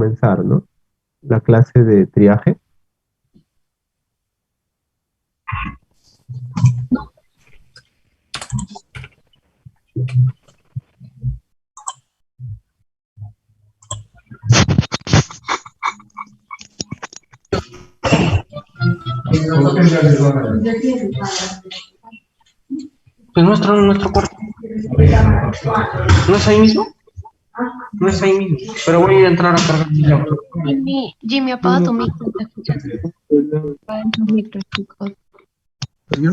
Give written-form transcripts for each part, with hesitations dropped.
comenzar, ¿no? La clase de triaje. Pues nuestro cuarto. ¿No es ahí mismo? No es ahí mismo. Pero voy a entrar a cargar mi laptop. Jimmy, apaga tu micro, ¿te escuchas? Apaga tu micro, chicos. Yo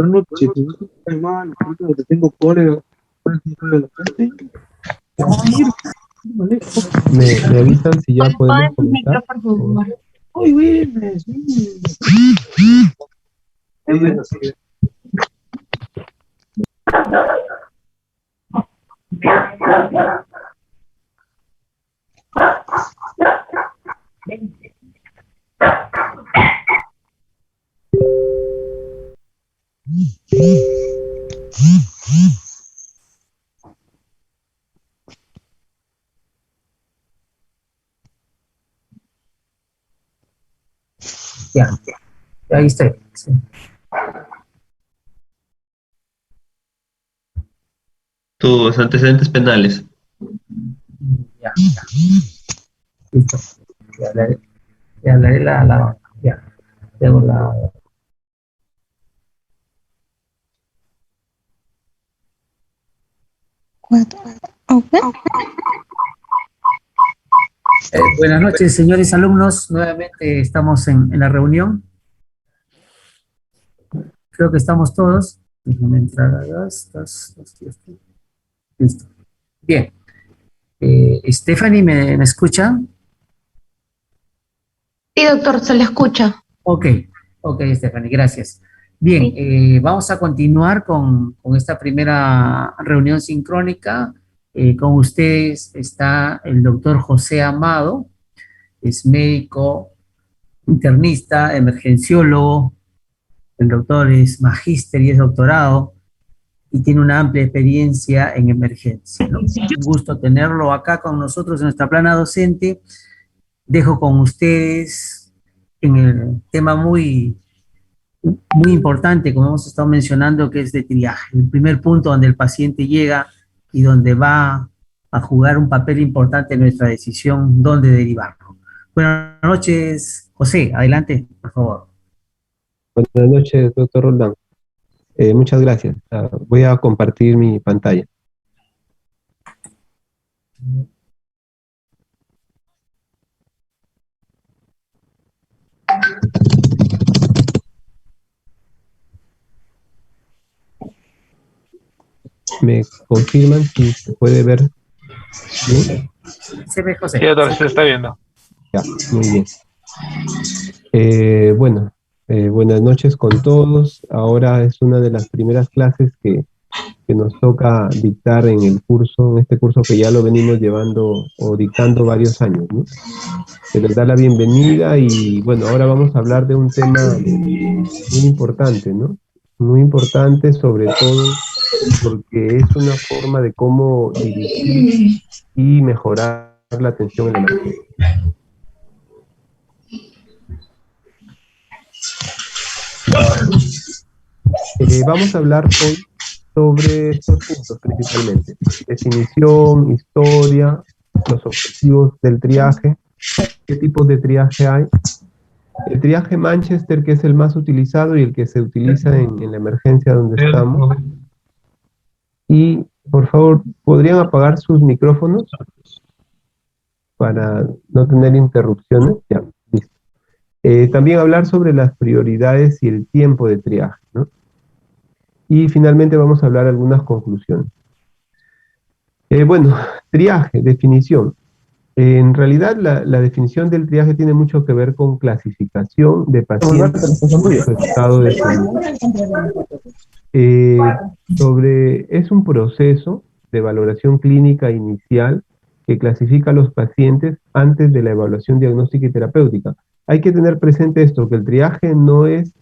no, si tú no estás mal, creo que tengo cólera. Me avisan si ya Apaga podemos tu micro, comenzar. por favor. Uy, güey, Ya, ahí está. Sí. Tus antecedentes penales. Ya, listo. Ya hablaré ya. Tengo la. Buenas noches, señores alumnos. Nuevamente estamos en la reunión. Creo que estamos todos. Déjenme entrar a dos. Listo. Bien. Stephanie, ¿me escucha? Sí, doctor, se le escucha. Ok, Stephanie, gracias. Bien, Sí. vamos a continuar con esta primera reunión sincrónica. Con ustedes está el doctor José Amado, es médico, internista, emergenciólogo. El doctor es magíster y es doctorado y tiene una amplia experiencia en emergencia, ¿no? Un gusto tenerlo acá con nosotros en nuestra plana docente. Dejo con ustedes en el tema muy importante, como hemos estado mencionando, que es de triaje. El primer punto donde el paciente llega y donde va a jugar un papel importante en nuestra decisión dónde derivarlo. Buenas noches, José, adelante, por favor. Buenas noches, doctor Roldán. Muchas gracias. Voy a compartir mi pantalla. ¿Me confirman si se puede ver bien? Se ve, José. Sí, doctor, se está viendo. Ya, muy bien. Bueno, buenas noches con todos. Ahora es una de las primeras clases que nos toca dictar en el curso, en este curso que ya lo venimos llevando o dictando varios años, ¿no? Se les da la bienvenida y bueno, ahora vamos a hablar de un tema muy importante, ¿no? Muy importante sobre todo porque es una forma de cómo dirigir y mejorar la atención en la emergencia. Vamos a hablar hoy sobre estos puntos principalmente: definición, historia, los objetivos del triaje, qué tipos de triaje hay, el triaje Manchester, que es el más utilizado y el que se utiliza en la emergencia donde estamos. Y por favor, ¿podrían apagar sus micrófonos para no tener interrupciones? Ya, listo. También hablar sobre las prioridades y el tiempo de triaje, ¿no? Y finalmente vamos a hablar algunas conclusiones. Bueno, triaje, definición. En realidad la definición del triaje tiene mucho que ver con clasificación de pacientes por su estado de salud. Es un proceso de valoración clínica inicial que clasifica a los pacientes antes de la evaluación diagnóstica y terapéutica. Hay que tener presente esto, que el triaje no es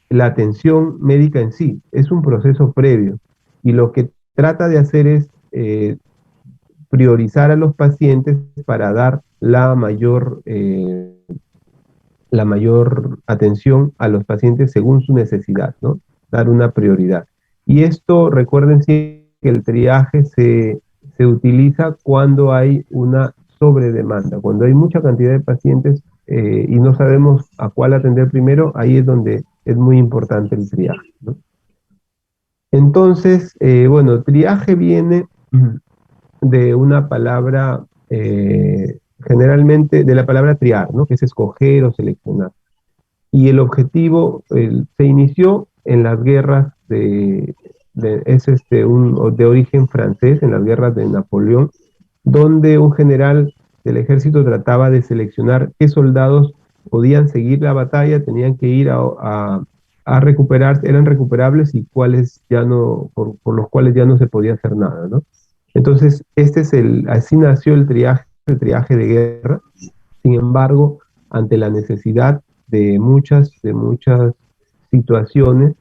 la atención médica en sí, es un proceso previo. Y lo que trata de hacer es priorizar a los pacientes para dar la mayor atención a los pacientes según su necesidad, ¿no? Dar una prioridad. Y esto, recuerden siempre que el triaje se utiliza cuando hay una sobredemanda, cuando hay mucha cantidad de pacientes y no sabemos a cuál atender primero, ahí es donde es muy importante el triaje, ¿no? Entonces, bueno, triaje viene de una palabra, generalmente de la palabra triar, ¿no? Que es escoger o seleccionar. Y el objetivo se inició en las guerras de origen francés, en las guerras de Napoleón, donde un general del ejército trataba de seleccionar qué soldados podían seguir la batalla, tenían que ir a recuperar, eran recuperables y cuáles ya no, por los cuales ya no se podía hacer nada, ¿no? Entonces, así nació el triaje de guerra. Sin embargo, ante la necesidad de muchas situaciones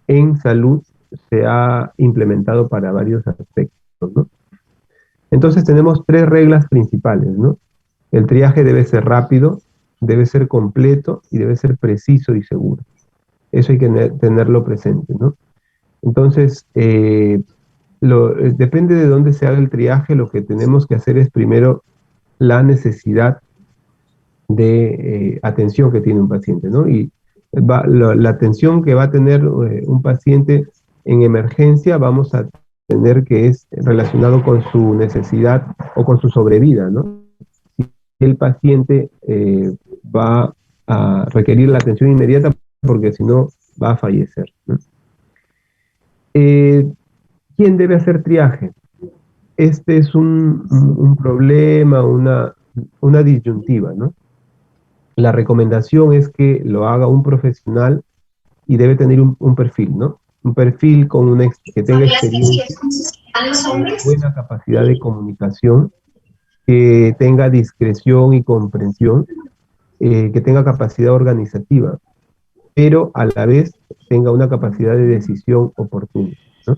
en salud, se ha implementado para varios aspectos, ¿no? Entonces tenemos 3 reglas principales, ¿no? El triaje debe ser rápido, debe ser completo y debe ser preciso y seguro. Eso hay que tenerlo presente, ¿no? Entonces, depende de dónde se haga el triaje, lo que tenemos que hacer es primero la necesidad de atención que tiene un paciente, ¿no? Y la atención que va a tener un paciente en emergencia vamos a tener que es relacionado con su necesidad o con su sobrevida, ¿no? Si el paciente va a requerir la atención inmediata porque si no va a fallecer, ¿no? ¿Quién debe hacer triaje? Este es un problema, una disyuntiva, ¿no? La recomendación es que lo haga un profesional y debe tener un perfil, ¿no? Un perfil que tenga experiencia, buena capacidad de comunicación, que tenga discreción y comprensión, que tenga capacidad organizativa, pero a la vez tenga una capacidad de decisión oportuna, ¿no?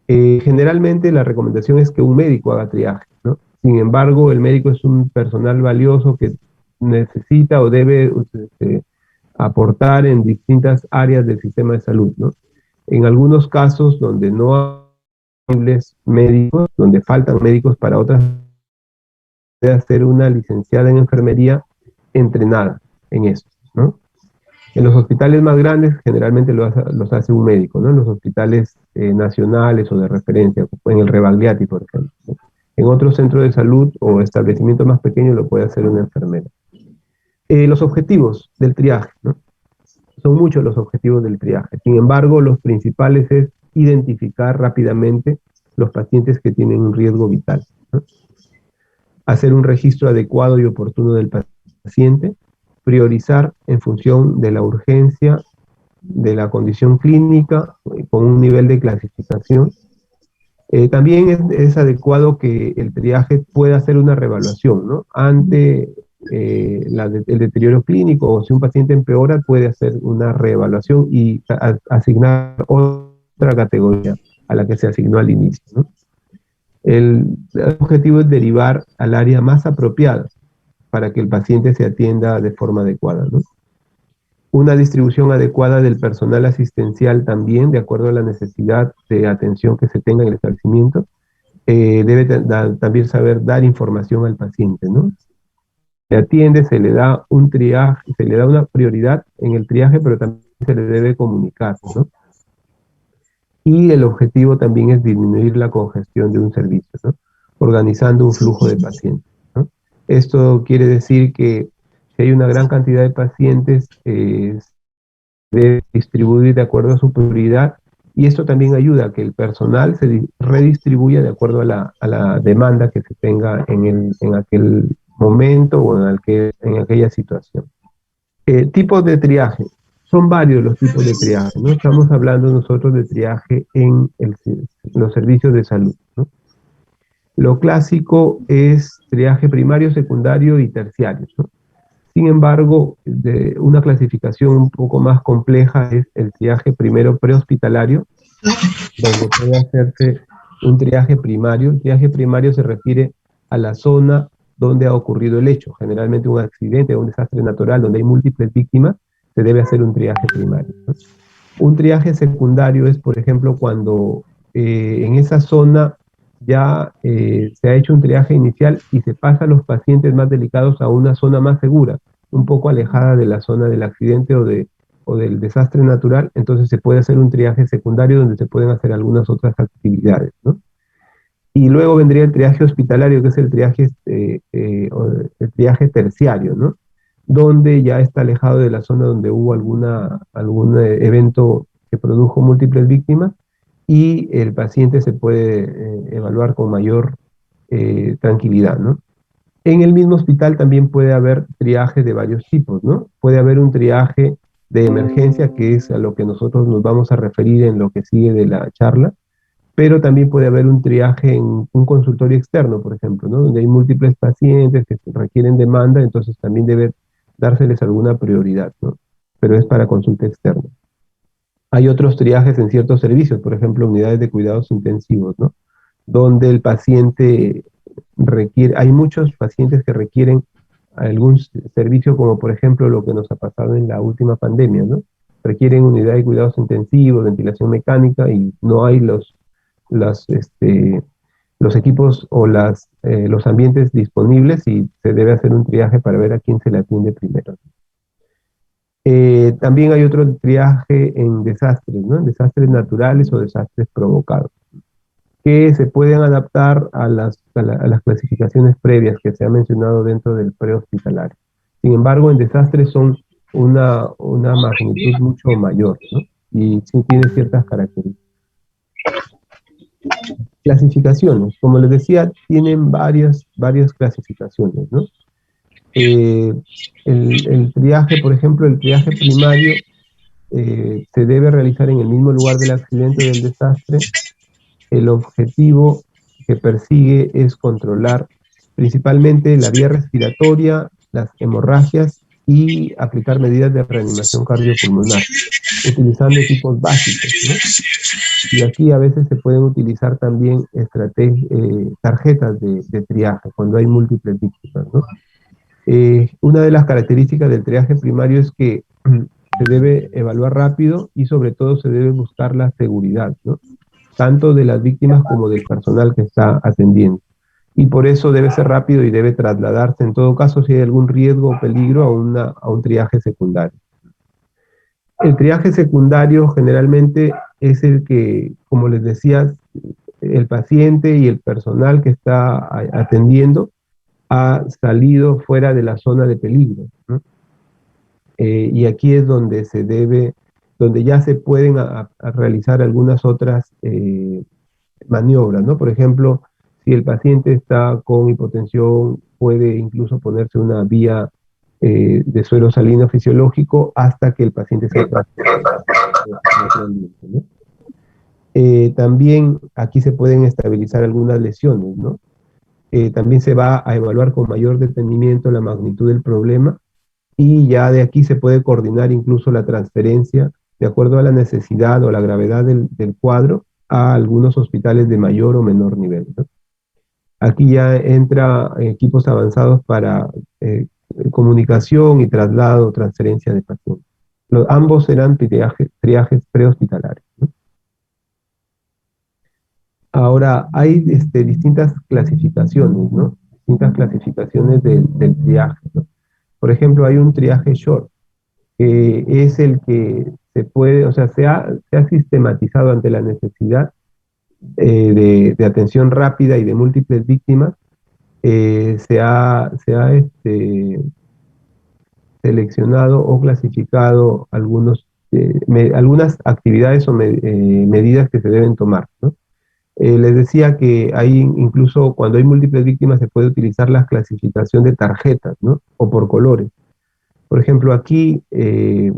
Generalmente la recomendación es que un médico haga triaje, ¿no? Sin embargo, el médico es un personal valioso que necesita o debe aportar en distintas áreas del sistema de salud, ¿no? En algunos casos donde no hay médicos, donde faltan médicos para otras, debe ser una licenciada en enfermería entrenada en eso, ¿no? En los hospitales más grandes generalmente los hace un médico, ¿no? En los hospitales nacionales o de referencia, en el Rebagliati, por ejemplo, ¿no? En otros centros de salud o establecimientos más pequeños lo puede hacer una enfermera. Los objetivos del triaje, ¿no? Son muchos los objetivos del triaje. Sin embargo, los principales es identificar rápidamente los pacientes que tienen un riesgo vital, ¿no? Hacer un registro adecuado y oportuno del paciente, priorizar en función de la urgencia, de la condición clínica, con un nivel de clasificación. También es adecuado que el triaje pueda hacer una reevaluación, ¿no? Ante el deterioro clínico, o si un paciente empeora, puede hacer una reevaluación y asignar otra categoría a la que se asignó al inicio, ¿no? El objetivo es derivar al área más apropiada para que el paciente se atienda de forma adecuada, ¿no? Una distribución adecuada del personal asistencial también, de acuerdo a la necesidad de atención que se tenga en el establecimiento, debe también saber dar información al paciente, ¿no? Se atiende, se le da un triaje, se le da una prioridad en el triaje, pero también se le debe comunicar, ¿no? Y el objetivo también es disminuir la congestión de un servicio, ¿no? Organizando un flujo de pacientes, ¿no? Esto quiere decir que si hay una gran cantidad de pacientes, se debe distribuir de acuerdo a su prioridad, y esto también ayuda a que el personal se redistribuya de acuerdo a la demanda que se tenga en aquel momento o en aquella situación. Tipos de triaje. Son varios los tipos de triaje, ¿no? Estamos hablando nosotros de triaje en los servicios de salud, ¿no? Lo clásico es triaje primario, secundario y terciario, ¿no? Sin embargo, una clasificación un poco más compleja es el triaje primero prehospitalario, donde puede hacerse un triaje primario. El triaje primario se refiere a la zona donde ha ocurrido el hecho, generalmente un accidente o un desastre natural donde hay múltiples víctimas, se debe hacer un triaje primario, ¿no? Un triaje secundario es, por ejemplo, cuando en esa zona ya se ha hecho un triaje inicial y se pasa a los pacientes más delicados a una zona más segura, un poco alejada de la zona del accidente o del desastre natural, entonces se puede hacer un triaje secundario donde se pueden hacer algunas otras actividades, ¿no? Y luego vendría el triaje hospitalario, que es el triaje terciario, ¿no? Donde ya está alejado de la zona donde hubo algún evento que produjo múltiples víctimas y el paciente se puede evaluar con mayor tranquilidad, ¿no? En el mismo hospital también puede haber triaje de varios tipos, ¿no? Puede haber un triaje de emergencia, que es a lo que nosotros nos vamos a referir en lo que sigue de la charla, pero también puede haber un triaje en un consultorio externo, por ejemplo, ¿no? Donde hay múltiples pacientes que requieren demanda, entonces también debe dárseles alguna prioridad, ¿no? Pero es para consulta externa. Hay otros triajes en ciertos servicios, por ejemplo, unidades de cuidados intensivos, ¿no? Donde el paciente requiere, hay muchos pacientes que requieren algún servicio, como por ejemplo lo que nos ha pasado en la última pandemia, ¿no? Requieren unidad de cuidados intensivos, ventilación mecánica, y no hay los equipos o los ambientes disponibles, y se debe hacer un triaje para ver a quién se le atiende primero. También hay otro triaje en desastres, ¿no? En desastres naturales o desastres provocados, que se pueden adaptar a las clasificaciones previas que se han mencionado dentro del prehospitalario. Sin embargo, en desastres son una magnitud mucho mayor, ¿no? Y sí tiene ciertas características. Clasificaciones, como les decía, tienen varias clasificaciones, ¿no? El triaje, por ejemplo, el triaje primario se debe realizar en el mismo lugar del accidente o del desastre. El objetivo que persigue es controlar principalmente la vía respiratoria, las hemorragias y aplicar medidas de reanimación cardiopulmonar, utilizando equipos básicos, ¿no? Y aquí a veces se pueden utilizar también tarjetas de triaje cuando hay múltiples víctimas, ¿no? Una de las características del triaje primario es que se debe evaluar rápido y sobre todo se debe buscar la seguridad, ¿no? Tanto de las víctimas como del personal que está atendiendo. Y por eso debe ser rápido y debe trasladarse, en todo caso, si hay algún riesgo o peligro, a un triaje secundario. El triaje secundario generalmente es el que, como les decía, el paciente y el personal que está atendiendo ha salido fuera de la zona de peligro, ¿no? Y aquí es donde donde ya se pueden realizar algunas otras maniobras, ¿no? Por ejemplo, si el paciente está con hipotensión, puede incluso ponerse una vía de suero salino fisiológico hasta que el paciente se ¿no? También aquí se pueden estabilizar algunas lesiones, ¿no? También se va a evaluar con mayor detenimiento la magnitud del problema, y ya de aquí se puede coordinar incluso la transferencia de acuerdo a la necesidad o la gravedad del cuadro a algunos hospitales de mayor o menor nivel, ¿no? Aquí ya entra equipos avanzados para comunicación y traslado, transferencia de pacientes. Ambos serán triajes prehospitalarios, ¿no? Ahora, hay distintas clasificaciones, ¿no? Distintas clasificaciones del triaje, ¿no? Por ejemplo, hay un triaje short, que es el que se puede, o sea, se ha sistematizado ante la necesidad de atención rápida y de múltiples víctimas. Se ha seleccionado o clasificado algunas actividades o medidas que se deben tomar, ¿no? Les decía que hay incluso cuando hay múltiples víctimas se puede utilizar la clasificación de tarjetas, ¿no? O por colores. Por ejemplo, aquí si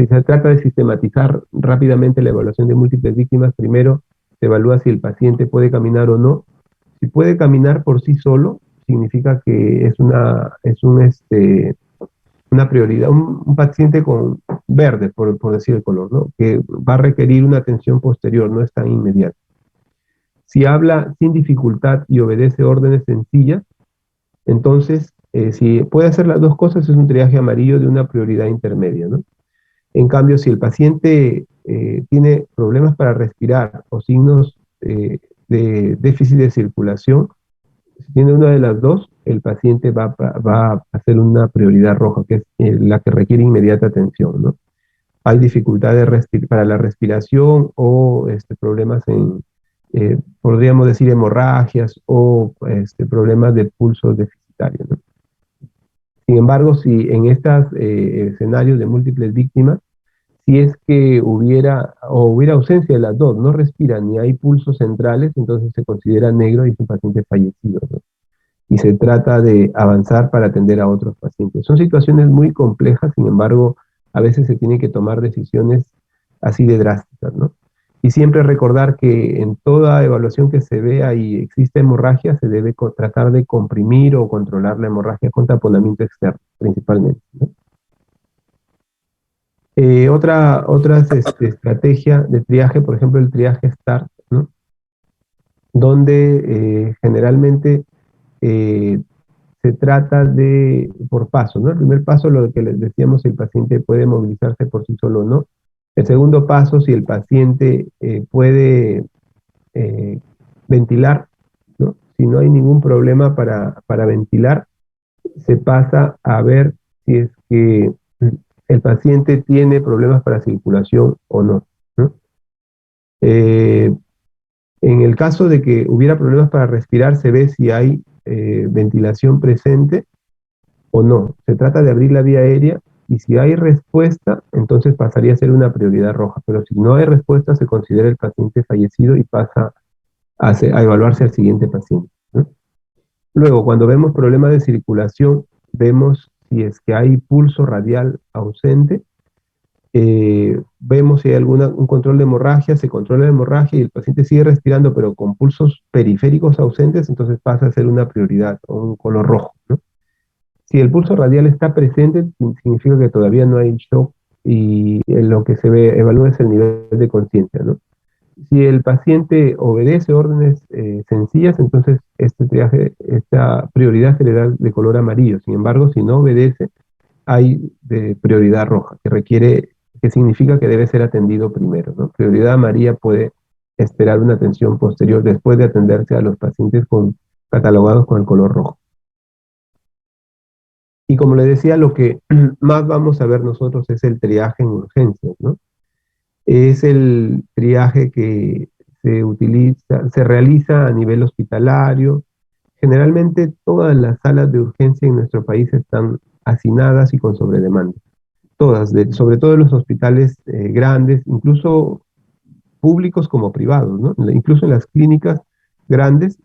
se trata de sistematizar rápidamente la evaluación de múltiples víctimas, primero se evalúa si el paciente puede caminar o no. Si puede caminar por sí solo, significa que es una prioridad, un paciente con verde, por decir el color, ¿no? Que va a requerir una atención posterior, no es tan inmediata. Si habla sin dificultad y obedece órdenes sencillas, entonces, si puede hacer las dos cosas, es un triaje amarillo de una prioridad intermedia, ¿no? En cambio, si el paciente tiene problemas para respirar o signos de déficit de circulación, si tiene una de las dos, el paciente va a hacer una prioridad roja, que es la que requiere inmediata atención, ¿no? Hay dificultad para la respiración o problemas podríamos decir, hemorragias o problemas de pulso deficitario, ¿no? Sin embargo, si en estos escenarios de múltiples víctimas, si es que hubiera ausencia de las dos, no respira ni hay pulsos centrales, entonces se considera negro y es un paciente fallecido, ¿no? Y se trata de avanzar para atender a otros pacientes. Son situaciones muy complejas, sin embargo, a veces se tienen que tomar decisiones así de drásticas, ¿no? Y siempre recordar que en toda evaluación que se vea y existe hemorragia, se debe tratar de comprimir o controlar la hemorragia con taponamiento externo, principalmente, ¿no? Otras estrategia de triaje, por ejemplo, el triaje START, ¿no? Donde generalmente se trata de por paso, ¿no? El primer paso, lo que les decíamos, si el paciente puede movilizarse por sí solo o no. El segundo paso, si el paciente puede ventilar, ¿no? Si no hay ningún problema para ventilar, se pasa a ver si es que el paciente tiene problemas para circulación o no, ¿no? En el caso de que hubiera problemas para respirar, se ve si hay ventilación presente o no. Se trata de abrir la vía aérea y si hay respuesta, entonces pasaría a ser una prioridad roja. Pero si no hay respuesta, se considera el paciente fallecido y pasa a evaluarse al siguiente paciente, ¿no? Luego, cuando vemos problemas de circulación, vemos si es que hay pulso radial ausente, vemos si hay un control de hemorragia, se controla la hemorragia y el paciente sigue respirando, pero con pulsos periféricos ausentes, entonces pasa a ser una prioridad o un color rojo, ¿no? Si el pulso radial está presente, significa que todavía no hay shock y en lo que se evalúa es el nivel de conciencia, ¿no? Si el paciente obedece órdenes sencillas, entonces esta prioridad se le da de color amarillo. Sin embargo, si no obedece, hay de prioridad roja, que significa que debe ser atendido primero, ¿no? Prioridad amarilla puede esperar una atención posterior después de atenderse a los pacientes catalogados con el color rojo. Y como le decía, lo que más vamos a ver nosotros es el triaje en urgencias, ¿no? Es el triaje que se realiza a nivel hospitalario. Generalmente todas las salas de urgencia en nuestro país están hacinadas y con sobredemanda. Todas, sobre todo en los hospitales grandes, incluso públicos como privados, ¿no? Incluso en las clínicas grandes,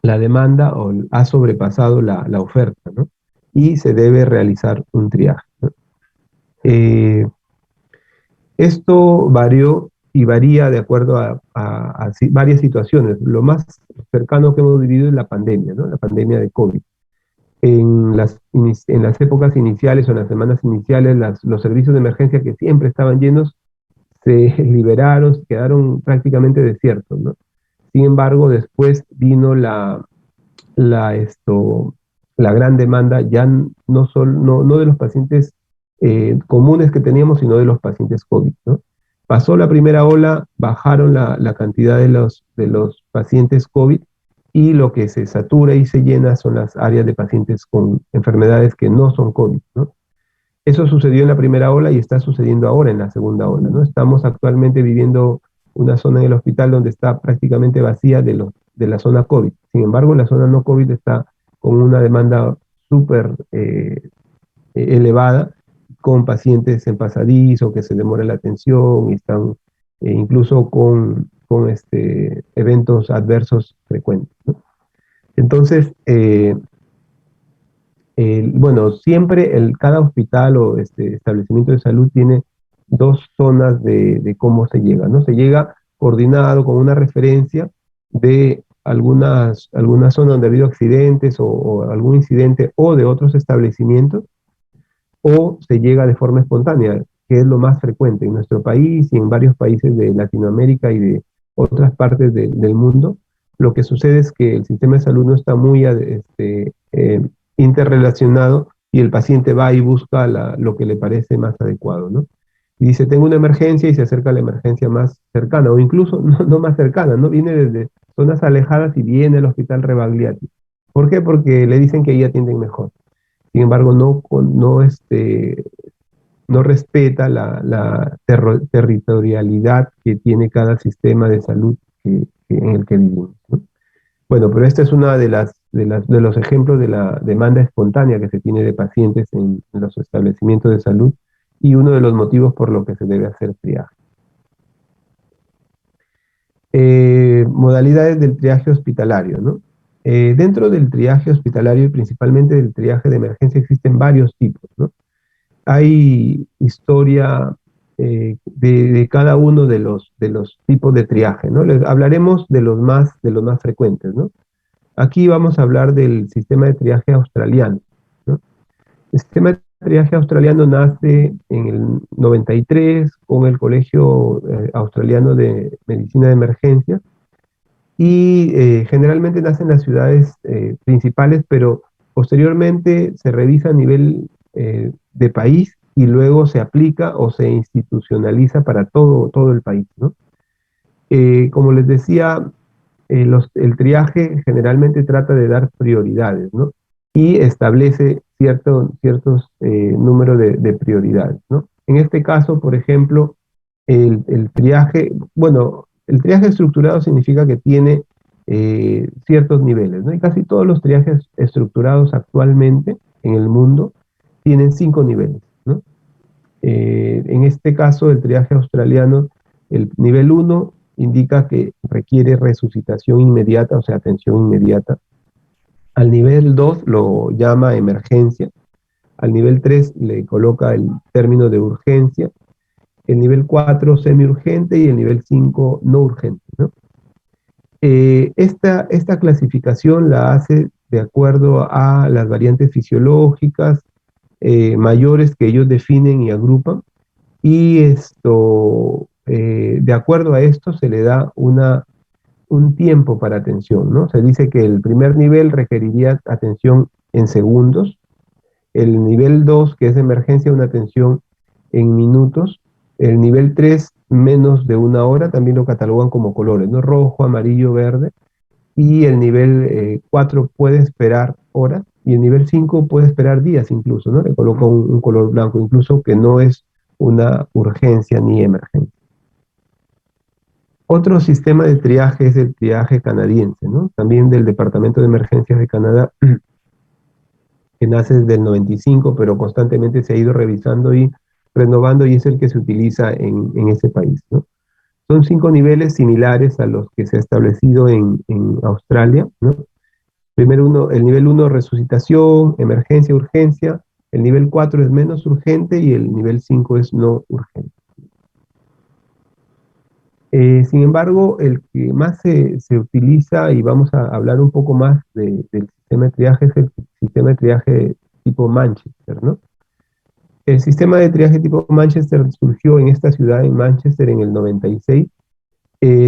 la demanda ha sobrepasado la oferta, ¿no? Y se debe realizar un triaje, ¿no? Esto varió y varía de acuerdo a varias situaciones. Lo más cercano que hemos vivido es la pandemia, ¿no? La pandemia de COVID. En las épocas iniciales o en las semanas iniciales, los servicios de emergencia que siempre estaban llenos se liberaron, quedaron prácticamente desiertos, ¿no? Sin embargo, después vino la gran demanda, ya no de los pacientes comunes que teníamos, sino de los pacientes COVID, ¿no? Pasó la primera ola, bajaron la cantidad de los pacientes COVID y lo que se satura y se llena son las áreas de pacientes con enfermedades que no son COVID, ¿no? Eso sucedió en la primera ola y está sucediendo ahora en la segunda ola, ¿no? Estamos actualmente viviendo una zona en el hospital donde está prácticamente vacía de la zona COVID. Sin embargo, la zona no COVID está con una demanda súper elevada, con pacientes en pasadizo, que se demora la atención y están incluso con eventos adversos frecuentes, ¿no? Entonces, bueno, siempre cada hospital o establecimiento de salud tiene dos zonas de cómo se llega, ¿no? Se llega coordinado con una referencia de algunas zonas donde ha habido accidentes o algún incidente o de otros establecimientos, o se llega de forma espontánea, que es lo más frecuente en nuestro país y en varios países de Latinoamérica y otras partes del mundo, lo que sucede es que el sistema de salud no está muy interrelacionado y el paciente va y busca lo que le parece más adecuado, ¿no? Y dice, tengo una emergencia y se acerca a la emergencia más cercana, o incluso no más cercana, ¿no? Viene desde zonas alejadas y viene al hospital Rebagliati. ¿Por qué? Porque le dicen que ahí atienden mejor. Sin embargo, no respeta la territorialidad que tiene cada sistema de salud en el que vivimos, ¿no? Bueno, pero esta es una de los ejemplos de la demanda espontánea que se tiene de pacientes en los establecimientos de salud y uno de los motivos por lo que se debe hacer triaje. Modalidades del triaje hospitalario, ¿no? Dentro del triaje hospitalario y principalmente del triaje de emergencia existen varios tipos, ¿no? Hay historia de cada uno de los tipos de triaje, ¿no? Les hablaremos de los más frecuentes, ¿no? Aquí vamos a hablar del sistema de triaje australiano, ¿no? El sistema de triaje australiano nace en el 93 con el Colegio Australiano de Medicina de Emergencia y generalmente nace en las ciudades principales, pero posteriormente se revisa a nivel de país y luego se aplica o se institucionaliza para todo el país, ¿no? Como les decía, el triaje generalmente trata de dar prioridades, ¿no? Y establece ciertos números de prioridades, ¿no? En este caso, por ejemplo, el triaje, bueno, el triaje estructurado significa que tiene ciertos niveles, ¿no? Y casi todos los triajes estructurados actualmente en el mundo tienen 5 niveles, ¿no? En este caso, el triaje australiano, el nivel 1 indica que requiere resucitación inmediata, o sea, atención inmediata. Al nivel 2 lo llama emergencia. Al nivel 3 le coloca el término de urgencia. El nivel 4 semiurgente y el nivel 5 no urgente, ¿no? Esta clasificación la hace de acuerdo a las variantes fisiológicas mayores que ellos definen y agrupan, y de acuerdo a esto se le da un tiempo para atención, ¿no? Se dice que el primer nivel requeriría atención en segundos, el nivel 2, que es de emergencia, una atención en minutos, el nivel 3, menos de una hora, también lo catalogan como colores, ¿no? Rojo, amarillo, verde, y el nivel 4 puede esperar horas, y el nivel 5 puede esperar días incluso, ¿no? Le coloca un color blanco, incluso que no es una urgencia ni emergencia. Otro sistema de triaje es el triaje canadiense, ¿no? También del Departamento de Emergencias de Canadá, que nace desde el 95, pero constantemente se ha ido revisando y renovando, y es el que se utiliza en ese país, ¿no? Son 5 niveles similares a los que se ha establecido en Australia, ¿no? Primero el nivel 1, resucitación, emergencia, urgencia. El nivel 4 es menos urgente y el nivel 5 es no urgente. Sin embargo, el que más se utiliza, y vamos a hablar un poco más del sistema de triaje, es el sistema de triaje tipo Manchester, ¿no? El sistema de triaje tipo Manchester surgió en esta ciudad, en Manchester, en el 96.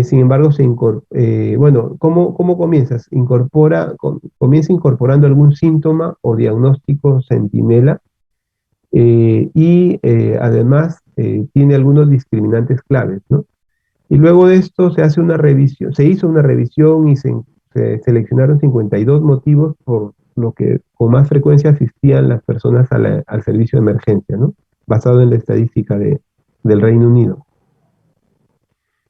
Sin embargo, bueno, ¿cómo comienzas? Comienza incorporando algún síntoma o diagnóstico centinela, y además tiene algunos discriminantes claves, ¿no? Y luego de esto se hizo una revisión y se seleccionaron 52 motivos por lo que con más frecuencia asistían las personas al servicio de emergencia, ¿no? Basado en la estadística del Reino Unido.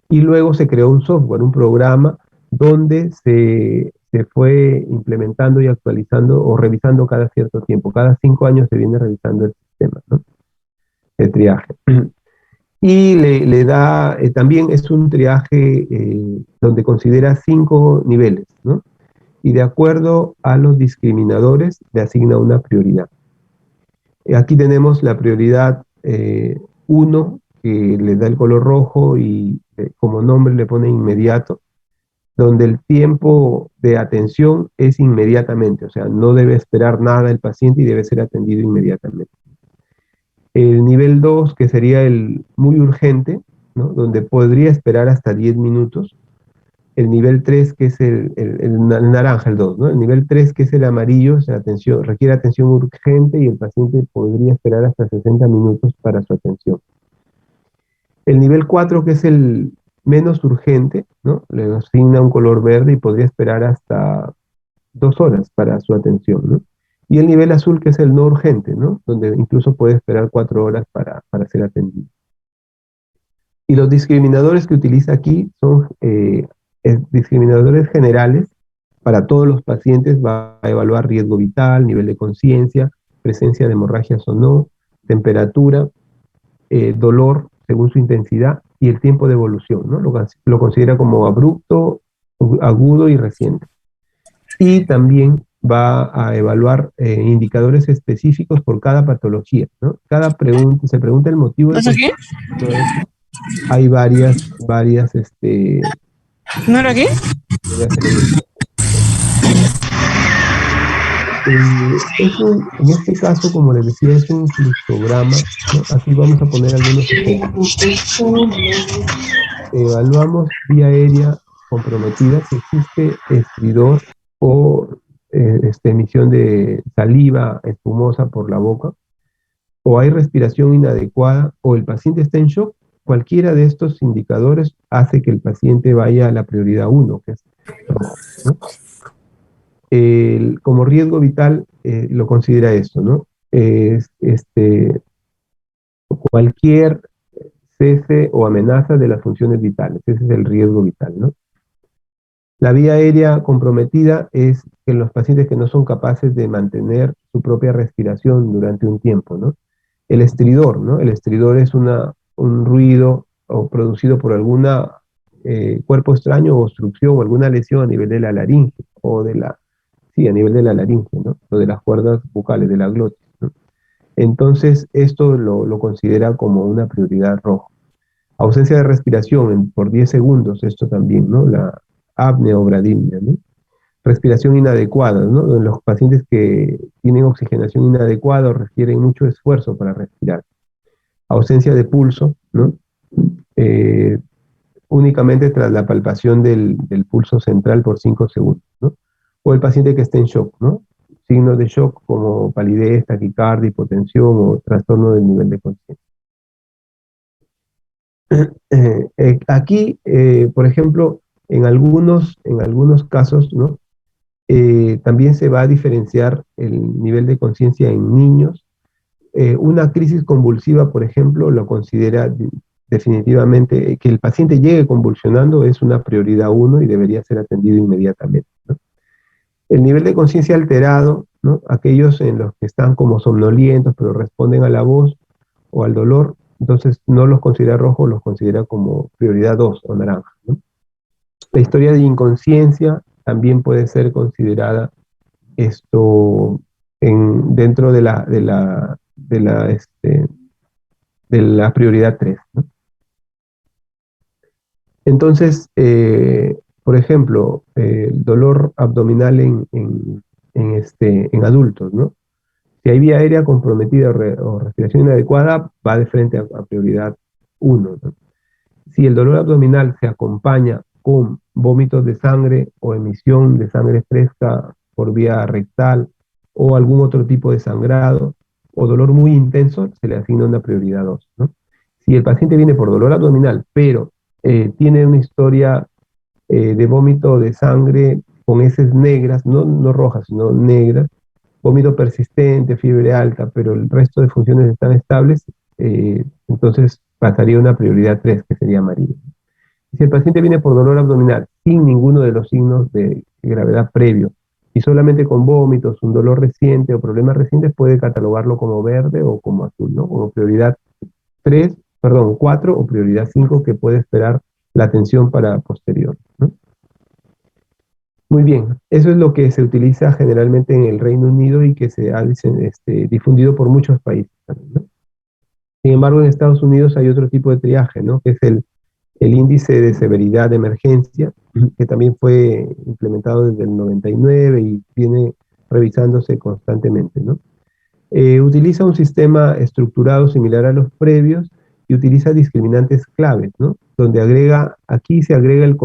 Y luego se creó un software, un programa, donde se fue implementando y actualizando o revisando cada cierto tiempo. Cada 5 años se viene revisando el sistema, ¿no? El triaje. Y le da, también es un triaje donde considera 5 niveles, ¿no? Y de acuerdo a los discriminadores le asigna una prioridad. Aquí tenemos la prioridad 1, que le da el color rojo y como nombre le pone inmediato, donde el tiempo de atención es inmediatamente, o sea, no debe esperar nada el paciente y debe ser atendido inmediatamente. El nivel 2, que sería el muy urgente, ¿no? Donde podría esperar hasta 10 minutos, el nivel 3, que es el naranja, el 2, ¿no? El nivel 3, que es el amarillo, requiere atención urgente y el paciente podría esperar hasta 60 minutos para su atención. El nivel 4, que es el menos urgente, ¿no? Le asigna un color verde y podría esperar hasta 2 horas para su atención, ¿no? Y el nivel azul, que es el no urgente, ¿no? Donde incluso puede esperar 4 horas para ser atendido. Y los discriminadores que utiliza aquí son discriminadores generales. Para todos los pacientes va a evaluar riesgo vital, nivel de conciencia, presencia de hemorragias o no, temperatura, dolor según su intensidad y el tiempo de evolución, ¿no? Lo considera como abrupto, agudo y reciente. Y también va a evaluar indicadores específicos por cada patología, ¿no? Se pregunta el motivo de ¿No qué? hay varias, ¿No era qué? En este caso, como les decía, es un fluxograma, ¿no? Aquí vamos a poner algunos ejemplos. Evaluamos vía aérea comprometida, si existe estridor o emisión de saliva espumosa por la boca, o hay respiración inadecuada, o el paciente está en shock. Cualquiera de estos indicadores hace que el paciente vaya a la prioridad 1, que es rojo, ¿no? Como riesgo vital lo considera esto, ¿no? Cualquier cese o amenaza de las funciones vitales, ese es el riesgo vital, ¿no? La vía aérea comprometida es en los pacientes que no son capaces de mantener su propia respiración durante un tiempo, ¿no? El estridor, ¿no? El estridor es un ruido producido por alguna cuerpo extraño o obstrucción o alguna lesión a nivel de la laringe o a nivel de la laringe, ¿no? O de las cuerdas vocales, de la glotis, ¿no? Entonces, esto lo considera como una prioridad roja. Ausencia de respiración por 10 segundos, esto también, ¿no? La apnea o bradimia, ¿no? Respiración inadecuada, ¿no? Los pacientes que tienen oxigenación inadecuada o requieren mucho esfuerzo para respirar. Ausencia de pulso, ¿no? Únicamente tras la palpación del pulso central por 5 segundos, ¿no? O el paciente que esté en shock, ¿no? Signos de shock como palidez, taquicardia, hipotensión o trastorno del nivel de conciencia. Aquí, por ejemplo, en algunos casos, ¿no? También se va a diferenciar el nivel de conciencia en niños. Una crisis convulsiva, por ejemplo, lo considera definitivamente, que el paciente llegue convulsionando es una prioridad 1 y debería ser atendido inmediatamente, ¿no? El nivel de conciencia alterado, ¿no? Aquellos en los que están como somnolientos, pero responden a la voz o al dolor, entonces no los considera rojos, los considera como prioridad 2 o naranja, ¿no? La historia de inconsciencia también puede ser considerada dentro de la prioridad 3, ¿no? Entonces, por ejemplo, el dolor abdominal en adultos, ¿no? Si hay vía aérea comprometida o respiración inadecuada, va de frente a prioridad 1, ¿no? Si el dolor abdominal se acompaña con vómitos de sangre o emisión de sangre fresca por vía rectal o algún otro tipo de sangrado o dolor muy intenso, se le asigna una prioridad 2, ¿no? Si el paciente viene por dolor abdominal, pero tiene una historia de vómito de sangre con heces negras, no rojas, sino negras, vómito persistente, fiebre alta, pero el resto de funciones están estables, entonces pasaría una prioridad 3, que sería amarilla. Si el paciente viene por dolor abdominal sin ninguno de los signos de gravedad previo y solamente con vómitos, un dolor reciente o problemas recientes, puede catalogarlo como verde o como azul, ¿no? Como prioridad 4 o prioridad 5, que puede esperar la atención para posterior, ¿no? Muy bien, eso es lo que se utiliza generalmente en el Reino Unido y que se ha difundido por muchos países también, ¿no? Sin embargo, en Estados Unidos hay otro tipo de triaje, ¿no? Que es el índice de severidad de emergencia, que también fue implementado desde el 99 y viene revisándose constantemente, ¿no? Utiliza un sistema estructurado similar a los previos y utiliza discriminantes claves, ¿no? Donde aquí se agrega el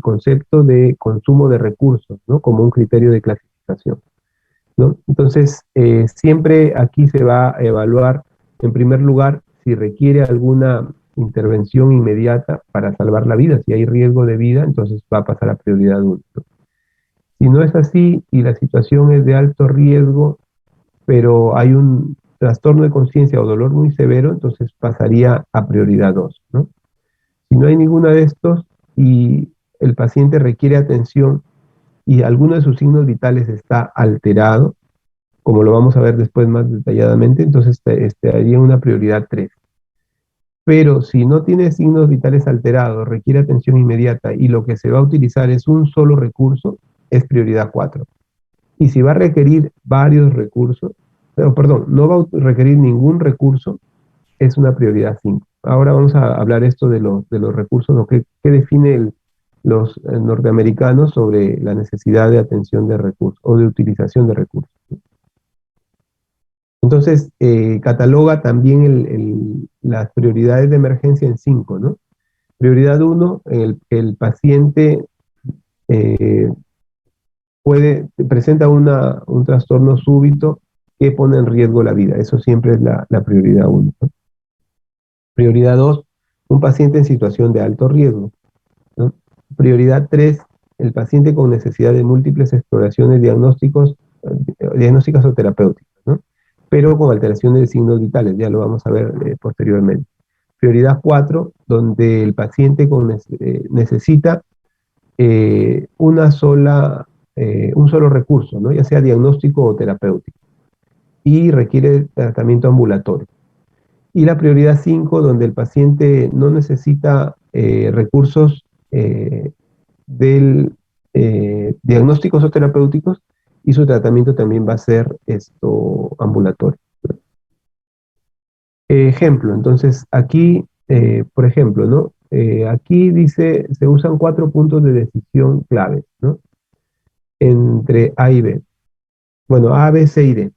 concepto de consumo de recursos, ¿no? Como un criterio de clasificación, ¿no? Entonces, siempre aquí se va a evaluar, en primer lugar, si requiere alguna intervención inmediata para salvar la vida. Si hay riesgo de vida, entonces va a pasar a prioridad 1. Si no es así y la situación es de alto riesgo, pero hay un trastorno de conciencia o dolor muy severo, entonces pasaría a prioridad 2, ¿no? Si no hay ninguna de estos y el paciente requiere atención y alguno de sus signos vitales está alterado, como lo vamos a ver después más detalladamente, entonces estaría una prioridad 3. Pero si no tiene signos vitales alterados, requiere atención inmediata y lo que se va a utilizar es un solo recurso, es prioridad 4. Y si va a requerir varios recursos, perdón, no va a requerir ningún recurso, es una prioridad 5. Ahora vamos a hablar esto de los recursos, lo que define los norteamericanos sobre la necesidad de atención de recursos o de utilización de recursos. Entonces, cataloga también las prioridades de emergencia en 5, ¿no? Prioridad 1, el paciente presenta un trastorno súbito que pone en riesgo la vida. Eso siempre es la prioridad 1, ¿no? Prioridad 2, un paciente en situación de alto riesgo, ¿no? Prioridad 3, el paciente con necesidad de múltiples exploraciones diagnósticas o terapéuticas, ¿no? Pero con alteraciones de signos vitales, ya lo vamos a ver posteriormente. Prioridad 4, donde el paciente necesita un solo recurso, ¿no? Ya sea diagnóstico o terapéutico, y requiere tratamiento ambulatorio. Y la prioridad 5, donde el paciente no necesita recursos diagnósticos o terapéuticos, y su tratamiento también va a ser ambulatorio. Ejemplo, entonces aquí, por ejemplo, ¿no? Aquí dice, se usan 4 puntos de decisión claves, ¿no? Entre A y B. Bueno, A, B, C y D.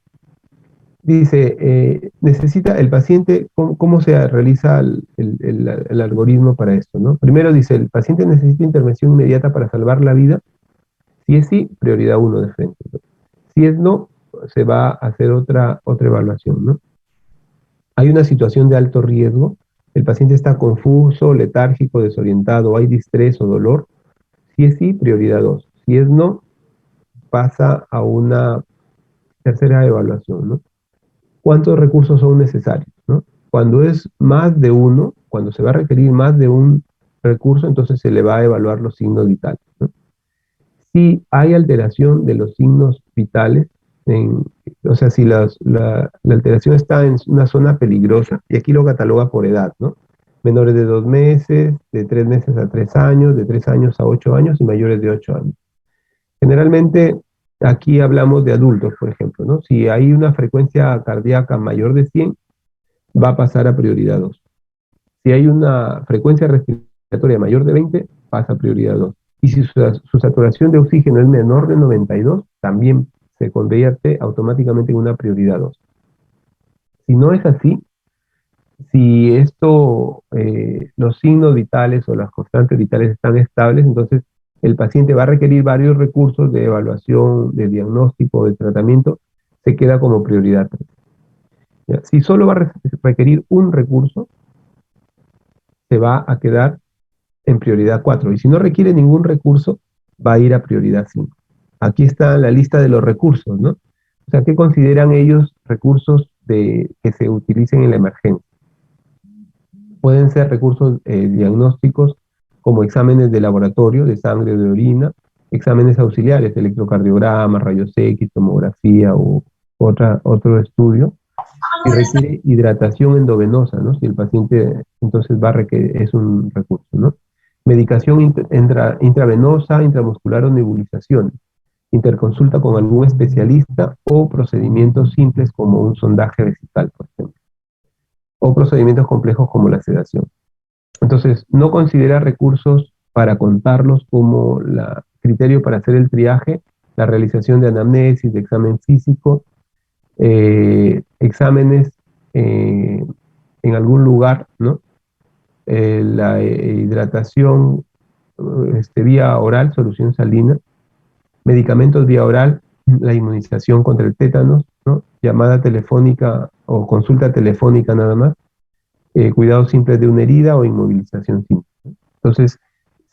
Dice, necesita el paciente, ¿cómo se realiza el algoritmo para esto, ¿no? Primero dice, el paciente necesita intervención inmediata para salvar la vida. Si es sí, prioridad 1 de frente, ¿no? Si es no, se va a hacer otra evaluación, ¿no? Hay una situación de alto riesgo, el paciente está confuso, letárgico, desorientado, hay distrés o dolor. Si es sí, prioridad 2. Si es no, pasa a una tercera evaluación, ¿no? ¿Cuántos recursos son necesarios, ¿no? Cuando es más de uno, cuando se va a requerir más de un recurso, entonces se le va a evaluar los signos vitales, ¿no? Si hay alteración de los signos vitales, o sea, si la alteración está en una zona peligrosa, y aquí lo cataloga por edad, ¿no? Menores de 2 meses, de 3 meses a 3 años, de 3 años a 8 años y mayores de 8 años. Generalmente, aquí hablamos de adultos, por ejemplo, ¿no? Si hay una frecuencia cardíaca mayor de 100, va a pasar a prioridad 2. Si hay una frecuencia respiratoria mayor de 20, pasa a prioridad 2. Y si su saturación de oxígeno es menor de 92, también se convierte automáticamente en una prioridad 2. Si no es así, si los signos vitales o las constantes vitales están estables, entonces el paciente va a requerir varios recursos de evaluación, de diagnóstico, de tratamiento, se queda como prioridad 3. ¿Ya? Si solo va a requerir un recurso, se va a quedar en prioridad 4. Y si no requiere ningún recurso, va a ir a prioridad 5. Aquí está la lista de los recursos, ¿no? O sea, ¿qué consideran ellos recursos que se utilicen en la emergencia? Pueden ser recursos diagnósticos como exámenes de laboratorio, de sangre o de orina, exámenes auxiliares, electrocardiograma, rayos X, tomografía o otro estudio, y requiere hidratación endovenosa, ¿no? Si el paciente entonces va a requerir, es un recurso, ¿no? Medicación intravenosa, intramuscular o nebulización, interconsulta con algún especialista o procedimientos simples como un sondaje vesical, por ejemplo, o procedimientos complejos como la sedación. Entonces, no considera recursos para contarlos como criterio para hacer el triaje, la realización de anamnesis, de examen físico, exámenes en algún lugar, ¿no? La hidratación vía oral, solución salina, medicamentos vía oral, la inmunización contra el tétanos, ¿no? Llamada telefónica o consulta telefónica nada más, cuidados simples de una herida o inmovilización simple. Entonces,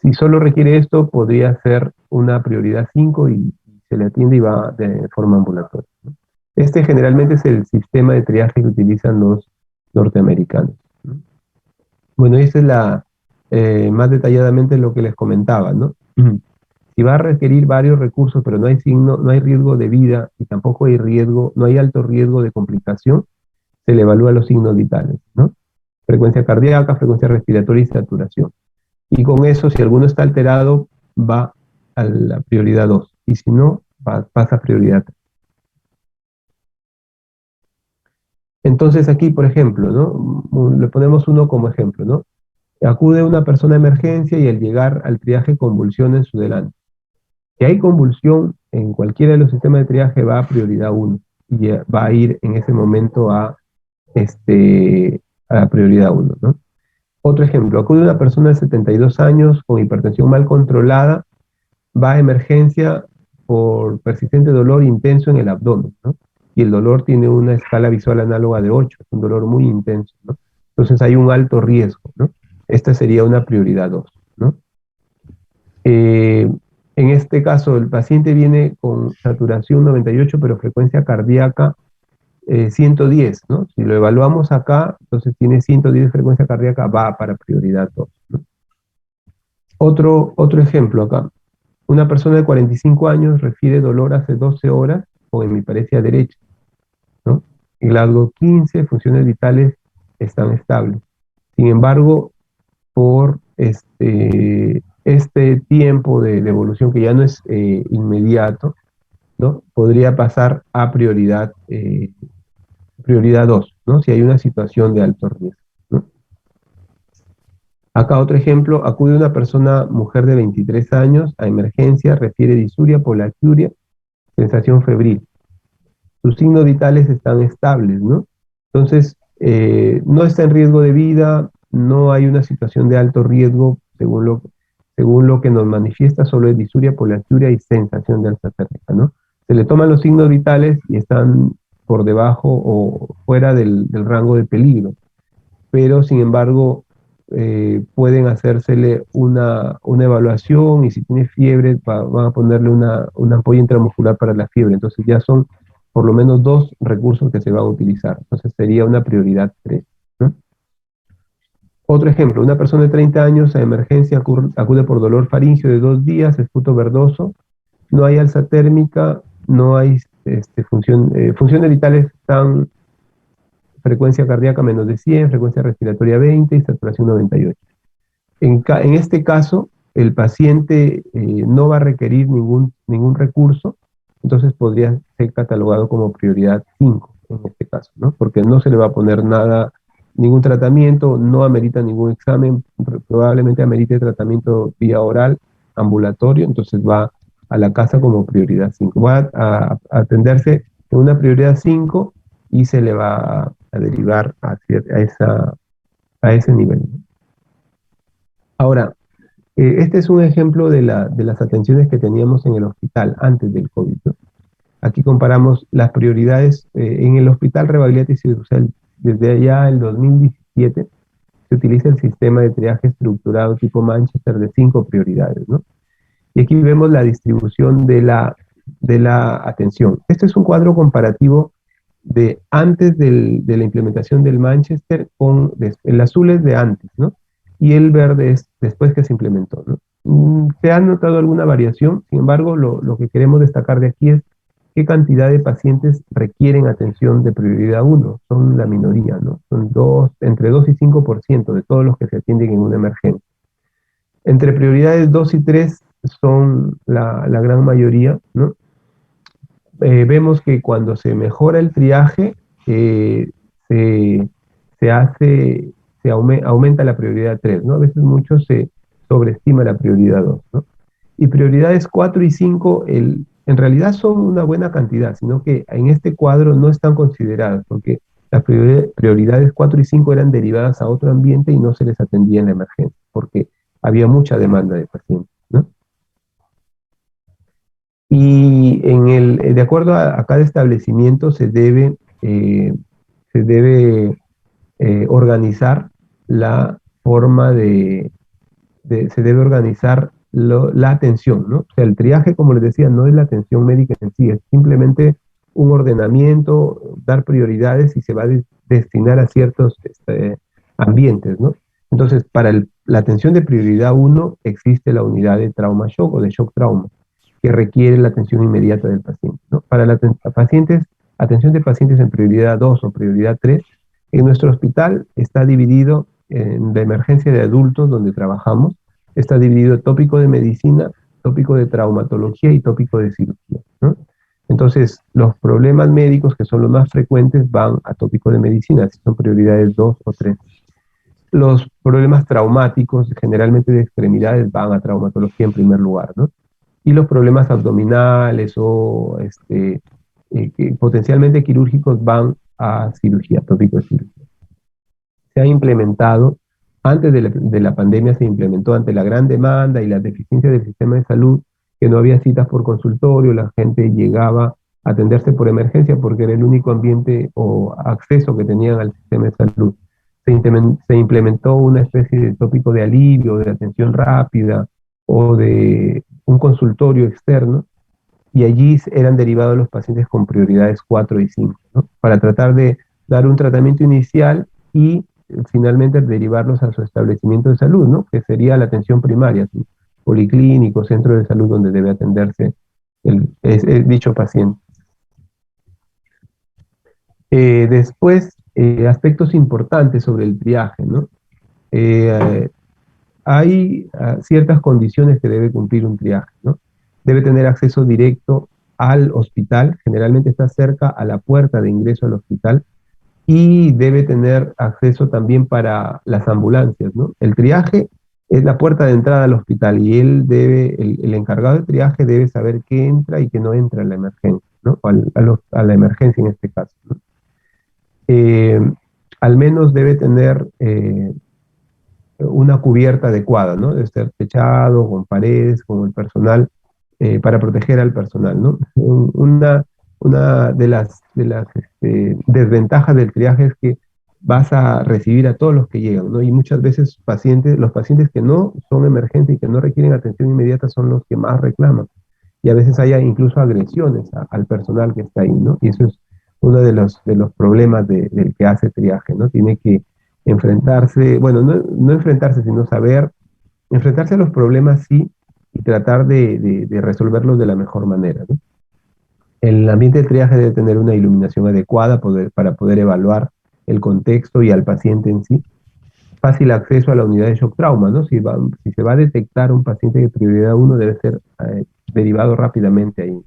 si solo requiere esto, podría ser una prioridad 5 y se le atiende y va de forma ambulatoria, ¿no? Este generalmente es el sistema de triaje que utilizan los norteamericanos, ¿no? Bueno, y esta es más detalladamente lo que les comentaba, ¿no? Si va a requerir varios recursos, pero no hay no hay riesgo de vida y tampoco hay no hay alto riesgo de complicación, se le evalúa los signos vitales, ¿no? Frecuencia cardíaca, frecuencia respiratoria y saturación. Y con eso, si alguno está alterado, va a la prioridad 2. Y si no, pasa a prioridad 3. Entonces aquí, por ejemplo, ¿no? Le ponemos uno como ejemplo, ¿no? Acude una persona a emergencia y al llegar al triaje convulsiona en su delante. Si hay convulsión en cualquiera de los sistemas de triaje, va a prioridad 1 y va a ir en ese momento a prioridad 1, ¿no? Otro ejemplo, acude una persona de 72 años con hipertensión mal controlada, va a emergencia por persistente dolor intenso en el abdomen, ¿no? Y el dolor tiene una escala visual análoga de 8, es un dolor muy intenso, ¿no? Entonces hay un alto riesgo, ¿no? Esta sería una prioridad 2, ¿no? En este caso, el paciente viene con saturación 98, pero frecuencia cardíaca 110, ¿no? Si lo evaluamos acá, entonces tiene 110 frecuencia cardíaca, va para prioridad 2, ¿no? Otro ejemplo acá. Una persona de 45 años refiere dolor hace 12 horas con hemiparesia derecha, ¿no? Glasgow 15, funciones vitales están estables. Sin embargo, por este tiempo de evolución que ya no es inmediato, ¿no? Podría pasar a prioridad 2, ¿no? Si hay una situación de alto riesgo, ¿no? Acá otro ejemplo, acude una persona, mujer de 23 años, a emergencia, refiere disuria, poliaquia, sensación febril. Sus signos vitales están estables, ¿no? Entonces, no está en riesgo de vida, no hay una situación de alto riesgo, según lo que nos manifiesta, solo es disuria, poliaquia y sensación de alta térmica, ¿no? Se le toman los signos vitales y están por debajo o fuera del rango de peligro, pero sin embargo pueden hacérsele una evaluación y si tiene fiebre van a ponerle una ampolla intramuscular para la fiebre, entonces ya son por lo menos 2 recursos que se van a utilizar, entonces sería una prioridad 3, ¿no? Otro ejemplo, una persona de 30 años a emergencia acude por dolor faríngeo de 2 días, esputo verdoso, no hay alza térmica, no hay funciones vitales están frecuencia cardíaca menos de 100, frecuencia respiratoria 20 y saturación 98. En este caso, el paciente no va a requerir ningún recurso, entonces podría ser catalogado como prioridad 5 en este caso, ¿no? Porque no se le va a poner ningún tratamiento, no amerita ningún examen, probablemente amerite tratamiento vía oral, ambulatorio, entonces va a la casa como prioridad 5. Va a atenderse en una prioridad 5 y se le va a derivar a ese nivel. Ahora, este es un ejemplo de las atenciones que teníamos en el hospital antes del COVID, ¿no? Aquí comparamos las prioridades en el Hospital Rebagliati Cirusel. Desde allá, el 2017, se utiliza el sistema de triaje estructurado tipo Manchester de 5 prioridades, ¿no? Y aquí vemos la distribución de la atención. Este es un cuadro comparativo de antes de la implementación del Manchester, el azul es de antes, ¿no? Y el verde es después que se implementó, ¿no? Se ha notado alguna variación, sin embargo, lo que queremos destacar de aquí es qué cantidad de pacientes requieren atención de prioridad 1. Son la minoría, ¿no? Son entre 2 y 5% de todos los que se atienden en una emergencia. Entre prioridades 2 y 3 son la gran mayoría, ¿no? Vemos que cuando se mejora el triaje, aumenta la prioridad 3, ¿no? A veces mucho se sobreestima la prioridad 2, ¿no? Y prioridades 4 y 5, en realidad son una buena cantidad, sino que en este cuadro no están consideradas, porque Las prioridades 4 y 5 eran derivadas a otro ambiente y no se les atendía en la emergencia, porque había mucha demanda de pacientes, ¿no? Y de acuerdo a cada establecimiento se debe organizar la forma se debe organizar la atención, ¿no? O sea, el triaje, como les decía, no es la atención médica en sí, es simplemente un ordenamiento, dar prioridades y se va a destinar a ciertos ambientes, ¿no? Entonces, para la atención de prioridad 1 existe la unidad de trauma shock o de shock trauma, que requiere la atención inmediata del paciente, ¿no? Para atención de pacientes en prioridad 2 o prioridad 3, en nuestro hospital está dividido en la emergencia de adultos donde trabajamos, está dividido tópico de medicina, tópico de traumatología y tópico de cirugía, ¿no? Entonces, los problemas médicos que son los más frecuentes van a tópico de medicina, si son prioridades 2 o 3. Los problemas traumáticos, generalmente de extremidades, van a traumatología en primer lugar, ¿no? Y los problemas abdominales o potencialmente quirúrgicos van a cirugía, tópico de cirugía. Se ha implementado, antes de la pandemia se implementó ante la gran demanda y la deficiencia del sistema de salud, que no había citas por consultorio, la gente llegaba a atenderse por emergencia porque era el único ambiente o acceso que tenían al sistema de salud. Se implementó una especie de tópico de alivio, de atención rápida o de un consultorio externo, y allí eran derivados los pacientes con prioridades 4 y 5, ¿no? Para tratar de dar un tratamiento inicial y finalmente derivarlos a su establecimiento de salud, ¿no? Que sería la atención primaria, ¿sí? Policlínico, centro de salud donde debe atenderse dicho paciente. Después, aspectos importantes sobre el triaje, ¿no? Hay ciertas condiciones que debe cumplir un triaje, ¿no? Debe tener acceso directo al hospital, generalmente está cerca a la puerta de ingreso al hospital, y debe tener acceso también para las ambulancias, ¿no? El triaje es la puerta de entrada al hospital y el encargado de triaje debe saber qué entra y qué no entra en la emergencia, ¿no? A la emergencia en este caso, ¿no? Al menos debe tener una cubierta adecuada, ¿no? Debe ser techado, con paredes, con el personal, para proteger al personal, ¿no? Una de las desventajas del triaje es que vas a recibir a todos los que llegan, ¿no? Y muchas veces los pacientes que no son emergentes y que no requieren atención inmediata son los que más reclaman. Y a veces hay incluso agresiones al personal que está ahí, ¿no? Y eso es uno de los problemas del que hace triaje, ¿no? Tiene que enfrentarse, bueno, no enfrentarse, sino saber enfrentarse a los problemas, sí, y tratar de resolverlos de la mejor manera, ¿no? El ambiente de triaje debe tener una iluminación adecuada para poder evaluar el contexto y al paciente en sí. Fácil acceso a la unidad de shock trauma, ¿no? Si se va a detectar un paciente de prioridad 1, debe ser derivado rápidamente ahí, ¿no?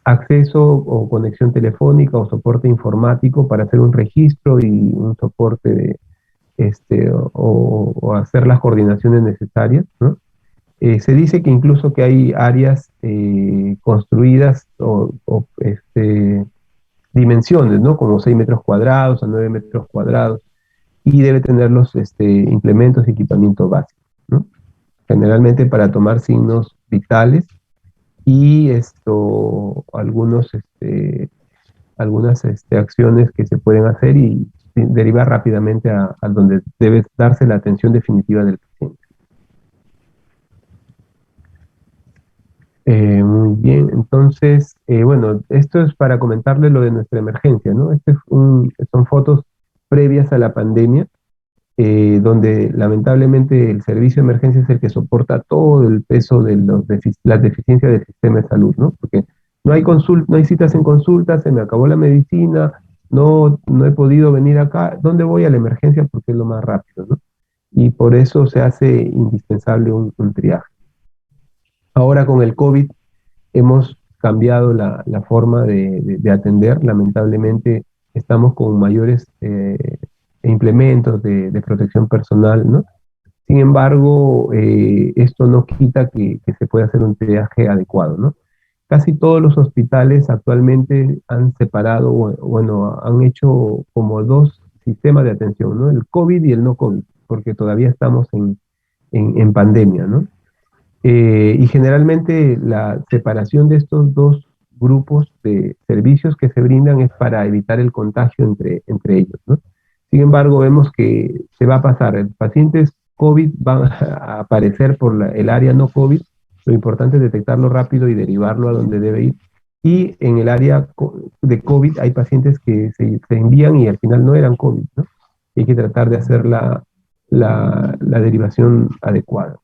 Acceso o conexión telefónica o soporte informático para hacer un registro y un soporte o hacer las coordinaciones necesarias, ¿no? Se dice que incluso que hay áreas construidas dimensiones, ¿no? Como 6 metros cuadrados a 9 metros cuadrados, y debe tener los implementos y equipamiento básico, ¿no? Generalmente para tomar signos vitales y algunas acciones que se pueden hacer y derivar rápidamente a donde debe darse la atención definitiva del paciente. Muy bien, entonces, bueno, esto es para comentarles lo de nuestra emergencia, ¿no? Son fotos previas a la pandemia, donde lamentablemente el servicio de emergencia es el que soporta todo el peso de las deficiencias del sistema de salud, ¿no? Porque no hay citas en consultas, se me acabó la medicina, no he podido venir acá, ¿dónde voy? A la emergencia porque es lo más rápido, ¿no? Y por eso se hace indispensable un triaje. Ahora con el COVID hemos cambiado la forma de atender. Lamentablemente estamos con mayores implementos de protección personal, ¿no? Sin embargo, esto no quita que se pueda hacer un triaje adecuado, ¿no? casi todos los hospitales actualmente han separado, bueno, han hecho como dos sistemas de atención, ¿no? El COVID y el no COVID, porque todavía estamos en pandemia, ¿no? Y generalmente la separación de estos dos grupos de servicios que se brindan es para evitar el contagio entre ellos, ¿no? Sin embargo, vemos que se va a pasar. Pacientes COVID van a aparecer por el área no COVID. Lo importante es detectarlo rápido y derivarlo a donde debe ir. Y en el área de COVID hay pacientes que se envían y al final no eran COVID, ¿no? Y hay que tratar de hacer la derivación adecuada.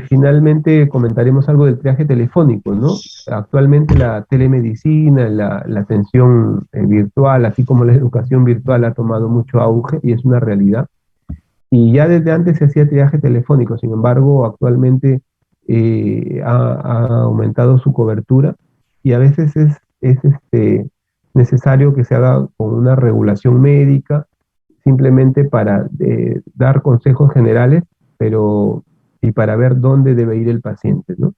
Finalmente comentaremos algo del triaje telefónico, ¿no? Actualmente la telemedicina, la atención virtual, así como la educación virtual ha tomado mucho auge y es una realidad. Y ya desde antes se hacía triaje telefónico, sin embargo, actualmente ha aumentado su cobertura y a veces es necesario que se haga con una regulación médica, simplemente para dar consejos generales, pero y para ver dónde debe ir el paciente, ¿no?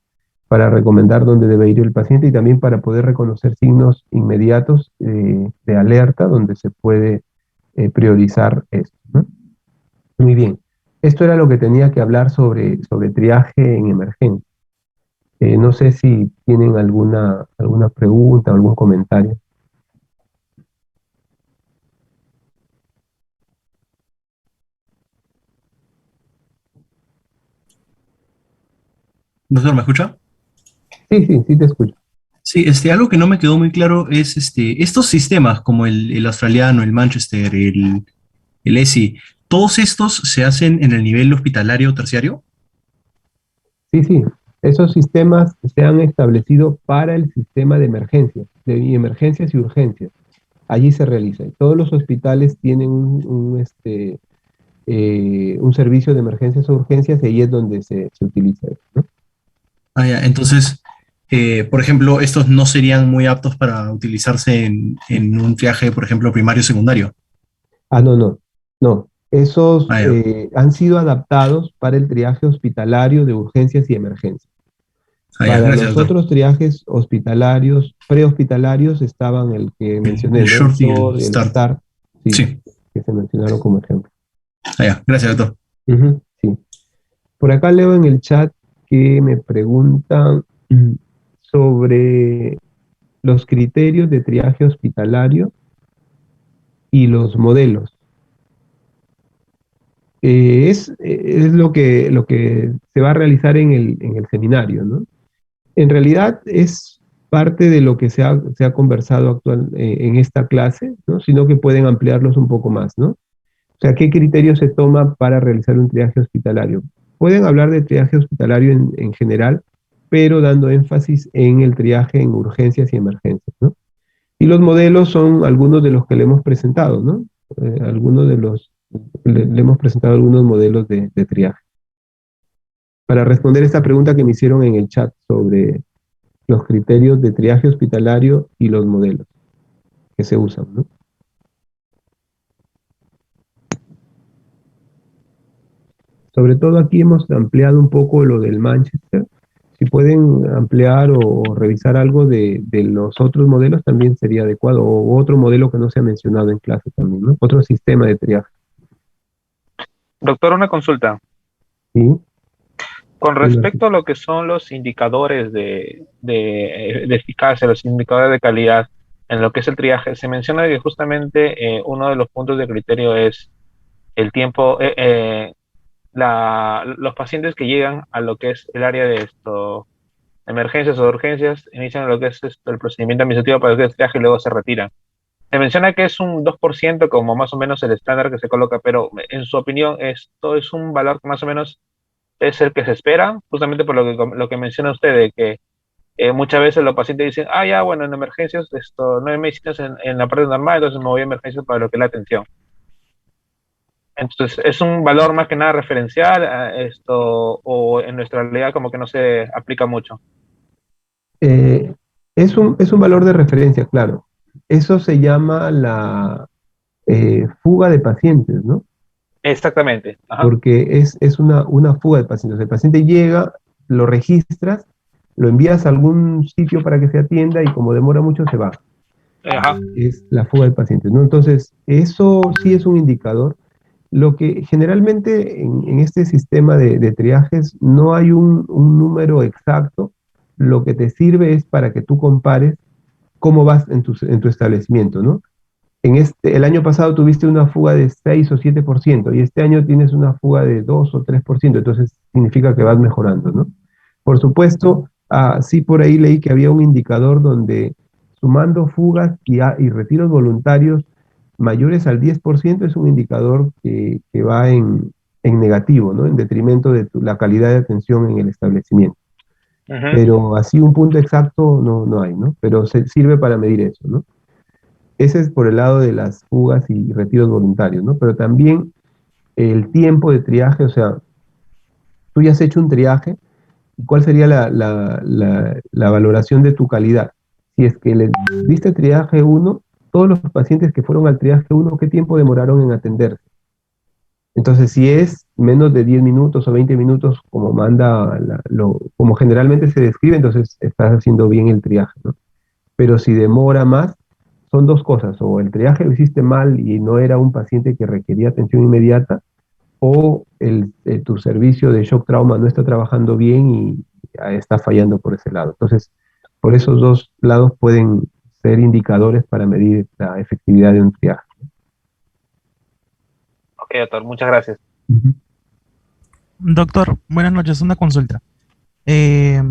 Para recomendar dónde debe ir el paciente y también para poder reconocer signos inmediatos de alerta donde se puede priorizar esto, ¿no? Muy bien. Esto era lo que tenía que hablar sobre triaje en emergencia. No sé si tienen alguna pregunta o algún comentario. Doctor, ¿me escucha? Sí, te escucho. Sí, algo que no me quedó muy claro es estos sistemas como el australiano, el Manchester, el ESI, ¿todos estos se hacen en el nivel hospitalario terciario? Sí. Esos sistemas se han establecido para el sistema de emergencias, de emergencias y urgencias. Allí se realiza. Todos los hospitales tienen un servicio de emergencias o urgencias y ahí es donde se utiliza eso, ¿no? Ah, ya. Entonces, por ejemplo, estos no serían muy aptos para utilizarse en un triaje, por ejemplo, primario o secundario. No. Esos Ah, ya. han sido adaptados para el triaje hospitalario de urgencias y emergencias. Ah, ya. Para Gracias, los doctor. otros triajes hospitalarios, prehospitalarios, estaban el que mencioné, El ¿no? El short y el SOR, el start. STAR, sí, Sí. que se mencionaron como ejemplo. Ah, ya. Gracias, doctor. Ujú, sí. Por acá leo en el chat que me preguntan sobre los criterios de triaje hospitalario y los modelos. Es lo que se va a realizar en el seminario, ¿no? En realidad es parte de lo que se ha conversado en esta clase, ¿no? Sino que pueden ampliarlos un poco más, ¿no? O sea, ¿qué criterios se toma para realizar un triaje hospitalario? Pueden hablar de triaje hospitalario en general, pero dando énfasis en el triaje en urgencias y emergencias, ¿no? Y los modelos son algunos de los que le hemos presentado, ¿no? Le hemos presentado algunos modelos de triaje. Para responder esta pregunta que me hicieron en el chat sobre los criterios de triaje hospitalario y los modelos que se usan, ¿no? Sobre todo aquí hemos ampliado un poco lo del Manchester. Si pueden ampliar o revisar algo de los otros modelos también sería adecuado, o otro modelo que no se ha mencionado en clase también, ¿no? Otro sistema de triaje. Doctor, una consulta. ¿Sí? Con Bueno, respecto a lo que son los indicadores de eficacia, los indicadores de calidad en lo que es el triaje, se menciona que justamente uno de los puntos de criterio es el tiempo, los pacientes que llegan a lo que es el área de emergencias o urgencias, inician lo que es el procedimiento administrativo para el triaje y luego se retiran. Se menciona que es un 2% como más o menos el estándar que se coloca, pero en su opinión esto es un valor que más o menos es el que se espera, justamente por lo que menciona usted, de que muchas veces los pacientes dicen, ah, ya, bueno, en emergencias no hay medicinas en la parte normal, entonces me voy a emergencias para lo que es la atención. Entonces, es un valor más que nada referencial o en nuestra realidad como que no se aplica mucho. es un valor de referencia, claro. Eso se llama la fuga de pacientes, ¿no? Exactamente. Ajá. Porque es una fuga de pacientes. El paciente llega, lo registras, lo envías a algún sitio para que se atienda y como demora mucho se va. Ajá. Es la fuga del paciente, ¿no? Entonces, eso sí es un indicador. Lo que generalmente en este sistema de triajes no hay un número exacto. Lo que te sirve es para que tú compares cómo vas en tu establecimiento, ¿no? El año pasado tuviste una fuga de 6 o 7% y este año tienes una fuga de 2 o 3%, entonces significa que vas mejorando, ¿no? Por supuesto, sí por ahí leí que había un indicador donde sumando fugas y retiros voluntarios mayores al 10% es un indicador que va en negativo, ¿no? En detrimento de la calidad de atención en el establecimiento. Ujú. Pero así un punto exacto no hay, ¿no? Pero sirve para medir eso, ¿no? Ese es por el lado de las fugas y retiros voluntarios, ¿no? Pero también el tiempo de triaje, o sea, tú ya has hecho un triaje, ¿y cuál sería la valoración de tu calidad? Si es que le diste triaje 1, todos los pacientes que fueron al triaje 1, ¿qué tiempo demoraron en atenderse? Entonces, si es menos de 10 minutos o 20 minutos, como como generalmente se describe, entonces estás haciendo bien el triaje, ¿no? Pero si demora más, son dos cosas: o el triaje lo hiciste mal y no era un paciente que requería atención inmediata, o tu servicio de shock trauma no está trabajando bien y está fallando por ese lado. Entonces, por esos dos lados pueden ser indicadores para medir la efectividad de un triaje. Ok, doctor, muchas gracias. Doctor, buenas noches, una consulta. Eh,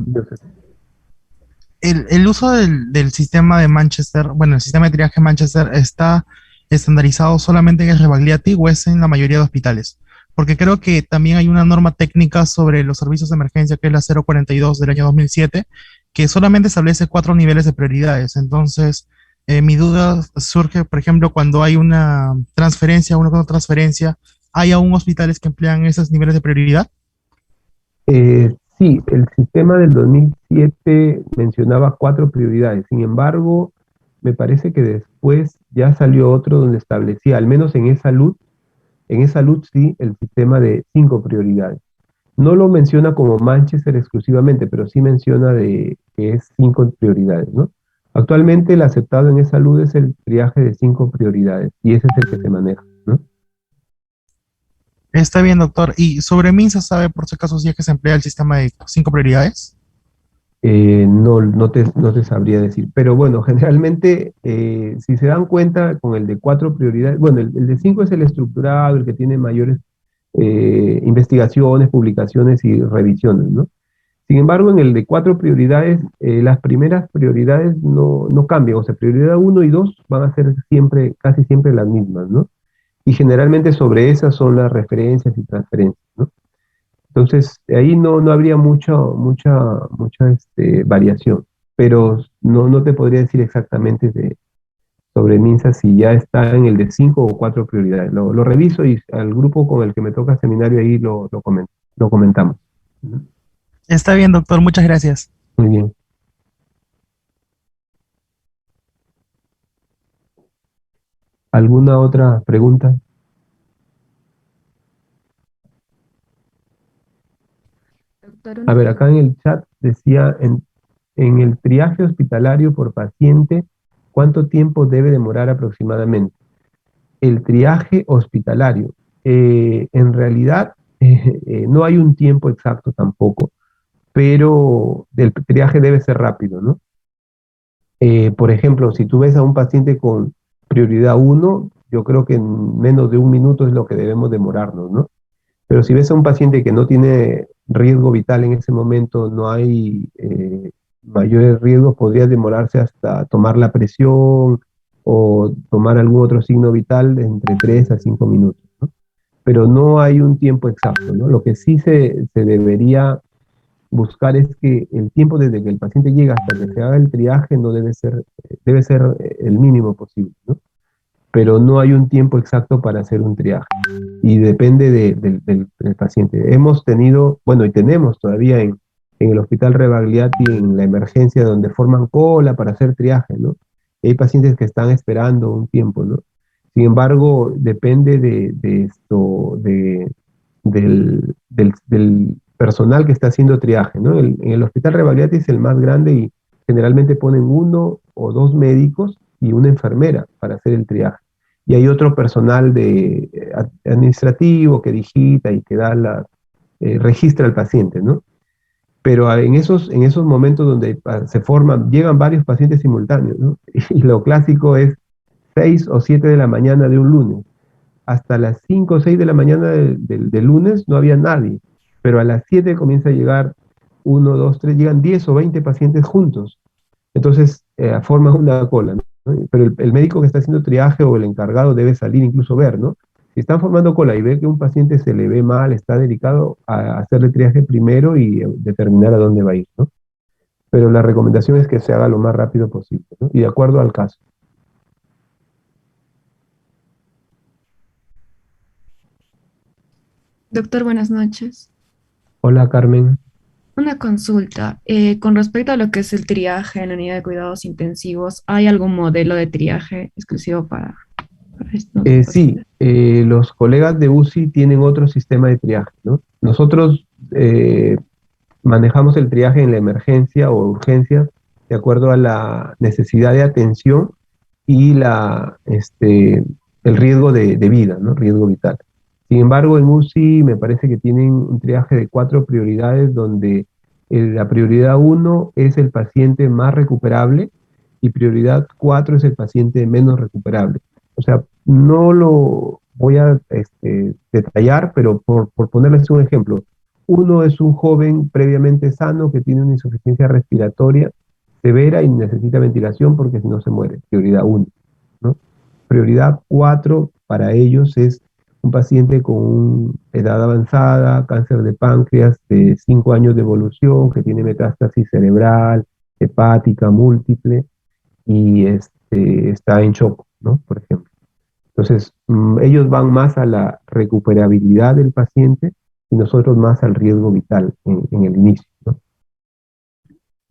el uso del sistema de Manchester, bueno, el sistema de triaje Manchester está estandarizado solamente en el Rebagliati o es en la mayoría de hospitales. Porque creo que también hay una norma técnica sobre los servicios de emergencia, que es la 042 del año 2007, que solamente establece 4 niveles de prioridades. Entonces, mi duda surge, por ejemplo, cuando hay una transferencia, una transferencia, ¿hay aún hospitales que emplean esos niveles de prioridad? Sí, el sistema del 2007 mencionaba 4 prioridades. Sin embargo, me parece que después ya salió otro donde establecía, al menos en esa luz sí, el sistema de 5 prioridades. No lo menciona como Manchester exclusivamente, pero sí menciona que es 5 prioridades, ¿no? Actualmente el aceptado en esa luz es el triaje de 5 prioridades y ese es el que se maneja, ¿no? Está bien, doctor. ¿Y sobre MINSA sabe por si acaso si es que se emplea el sistema de 5 prioridades? No te sabría decir. Pero bueno, generalmente, si se dan cuenta, con el de 4 prioridades, bueno, el de 5 es el estructurado, el que tiene mayores investigaciones, publicaciones y revisiones, ¿no? Sin embargo, en el de 4 prioridades, las primeras prioridades no cambian. O sea, prioridad 1 y 2 van a ser siempre, casi siempre las mismas, ¿no? Y generalmente sobre esas son las referencias y transferencias, ¿no? Entonces, ahí no habría mucha variación, pero no te podría decir exactamente sobre MINSA si ya está en el de 5 o 4 prioridades. Lo reviso y al grupo con el que me toca seminario ahí lo comentamos. Está bien, doctor. Muchas gracias. Muy bien. ¿Alguna otra pregunta? Doctor, A una ver, acá en el chat decía, en el triaje hospitalario por paciente, ¿cuánto tiempo debe demorar aproximadamente? El triaje hospitalario. En realidad, no hay un tiempo exacto tampoco, pero el triaje debe ser rápido, ¿no? Por ejemplo, si tú ves a un paciente con prioridad 1, yo creo que en menos de un minuto es lo que debemos demorarnos, ¿no? Pero si ves a un paciente que no tiene riesgo vital en ese momento, no hay mayores riesgos, podría demorarse hasta tomar la presión o tomar algún otro signo vital entre 3 a 5 minutos, ¿no? Pero no hay un tiempo exacto, ¿no? Lo que sí se debería buscar es que el tiempo desde que el paciente llega hasta que se haga el triaje no debe ser el mínimo posible, ¿no? Pero no hay un tiempo exacto para hacer un triaje y depende del paciente. Hemos tenido, bueno, y tenemos todavía en el Hospital Rebagliati, en la emergencia, donde forman cola para hacer triaje, ¿no? Y hay pacientes que están esperando un tiempo, ¿no? Sin embargo, depende de esto, del personal que está haciendo triaje, ¿no? En el Hospital Rebagliati es el más grande y generalmente ponen 1 o 2 médicos y una enfermera para hacer el triaje. Y hay otro personal administrativo que digita y que registra al paciente, ¿no? Pero en esos momentos donde llegan varios pacientes simultáneos, ¿no? Y lo clásico es 6 o 7 de la mañana de un lunes. Hasta las 5 o 6 de la mañana del lunes no había nadie, pero a las 7 comienza a llegar 1, 2, 3, llegan 10 o 20 pacientes juntos. Entonces forman una cola, ¿no? Pero el médico que está haciendo triaje o el encargado debe salir incluso ver, ¿no? Si están formando cola y ve que un paciente se le ve mal, está delicado, a hacerle triaje primero y determinar a dónde va a ir, ¿no? Pero la recomendación es que se haga lo más rápido posible, ¿no? Y de acuerdo al caso. Doctor, buenas noches. Hola, Carmen. Una consulta. Con respecto a lo que es el triaje en la unidad de cuidados intensivos, ¿hay algún modelo de triaje exclusivo para estos Sí, pacientes? los colegas de UCI tienen otro sistema de triaje, ¿no? Nosotros manejamos el triaje en la emergencia o urgencia de acuerdo a la necesidad de atención y el riesgo de vida, ¿no? Riesgo vital. Sin embargo, en UCI me parece que tienen un triaje de 4 prioridades donde la prioridad 1 es el paciente más recuperable y prioridad 4 es el paciente menos recuperable. O sea, no lo voy a detallar, pero por ponerles un ejemplo, 1 es un joven previamente sano que tiene una insuficiencia respiratoria severa y necesita ventilación porque si no se muere, prioridad 1, ¿no? Prioridad 4 para ellos es un paciente con edad avanzada, cáncer de páncreas de 5 años de evolución, que tiene metástasis cerebral, hepática, múltiple, y está en shock, ¿no? Por ejemplo. Entonces, ellos van más a la recuperabilidad del paciente y nosotros más al riesgo vital en el inicio, ¿no?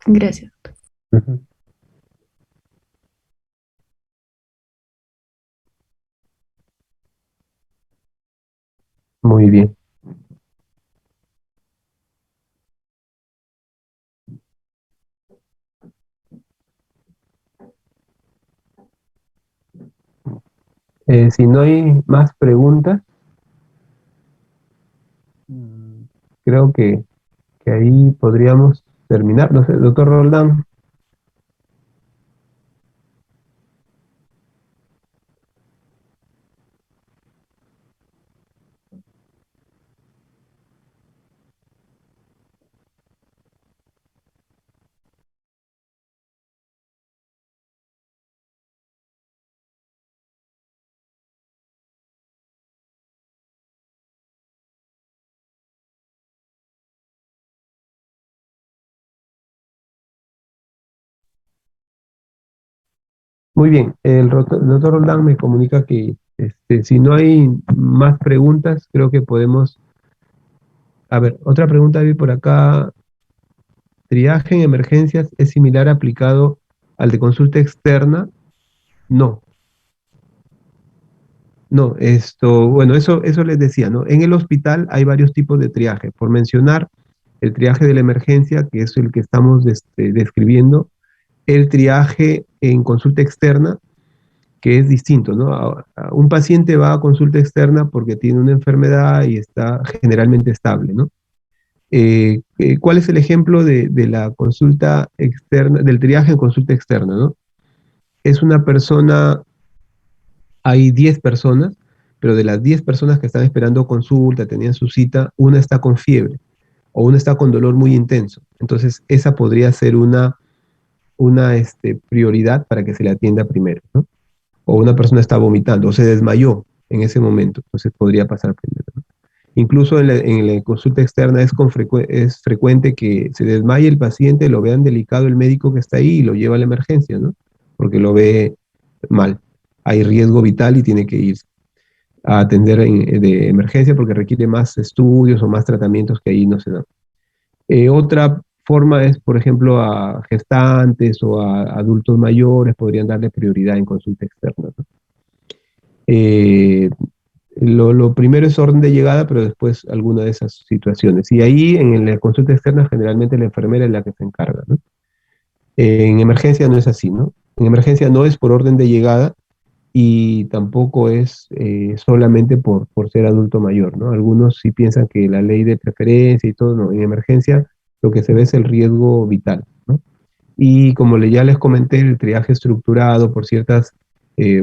Gracias. Ujú. Muy bien. Si no hay más preguntas, creo que ahí podríamos terminar. No sé, doctor Roldán. Muy bien, el doctor Roldán me comunica que si no hay más preguntas, creo que podemos... A ver, otra pregunta vi por acá. ¿Triaje en emergencias es similar aplicado al de consulta externa? No, no, bueno, eso les decía, ¿no? En el hospital hay varios tipos de triaje. Por mencionar, el triaje de la emergencia, que es el que estamos describiendo, el triaje en consulta externa, que es distinto, ¿no? Un paciente va a consulta externa porque tiene una enfermedad y está generalmente estable, ¿no? ¿Cuál es el ejemplo de la consulta externa, del triaje en consulta externa, ¿no? Es una persona, hay 10 personas, pero de las 10 personas que están esperando consulta, tenían su cita, una está con fiebre o una está con dolor muy intenso. Entonces, esa podría ser una prioridad para que se le atienda primero, ¿no? O una persona está vomitando o se desmayó en ese momento, entonces podría pasar primero, ¿no? Incluso en la consulta externa es frecuente que se desmaye el paciente, lo vean delicado el médico que está ahí y lo lleva a la emergencia, ¿no? Porque lo ve mal. Hay riesgo vital y tiene que ir a atender de emergencia porque requiere más estudios o más tratamientos que ahí no se dan. Otra forma es, por ejemplo, a gestantes o a adultos mayores podrían darle prioridad en consulta externa, ¿no? lo primero es orden de llegada, pero después alguna de esas situaciones. Y ahí en la consulta externa generalmente la enfermera es la que se encarga, ¿no? En emergencia no es así, ¿no? En emergencia no es por orden de llegada y tampoco es solamente por ser adulto mayor, ¿no? Algunos sí piensan que la ley de preferencia y todo, no. En emergencia lo que se ve es el riesgo vital, ¿no? Y como ya les comenté, el triaje estructurado por ciertas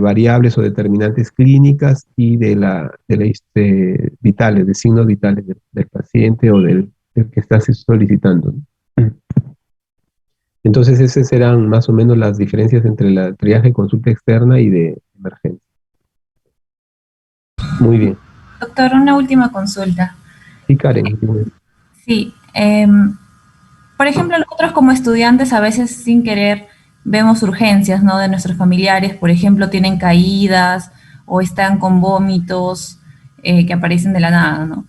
variables o determinantes clínicas y vitales, de signos vitales del paciente o del que está solicitando, ¿no? Entonces esas serán más o menos las diferencias entre la triaje, consulta externa y de emergencia. Muy bien. Doctor, una última consulta. Sí, Karen. Sí, por ejemplo, nosotros como estudiantes a veces sin querer vemos urgencias, ¿no? De nuestros familiares, por ejemplo, tienen caídas o están con vómitos que aparecen de la nada, ¿no?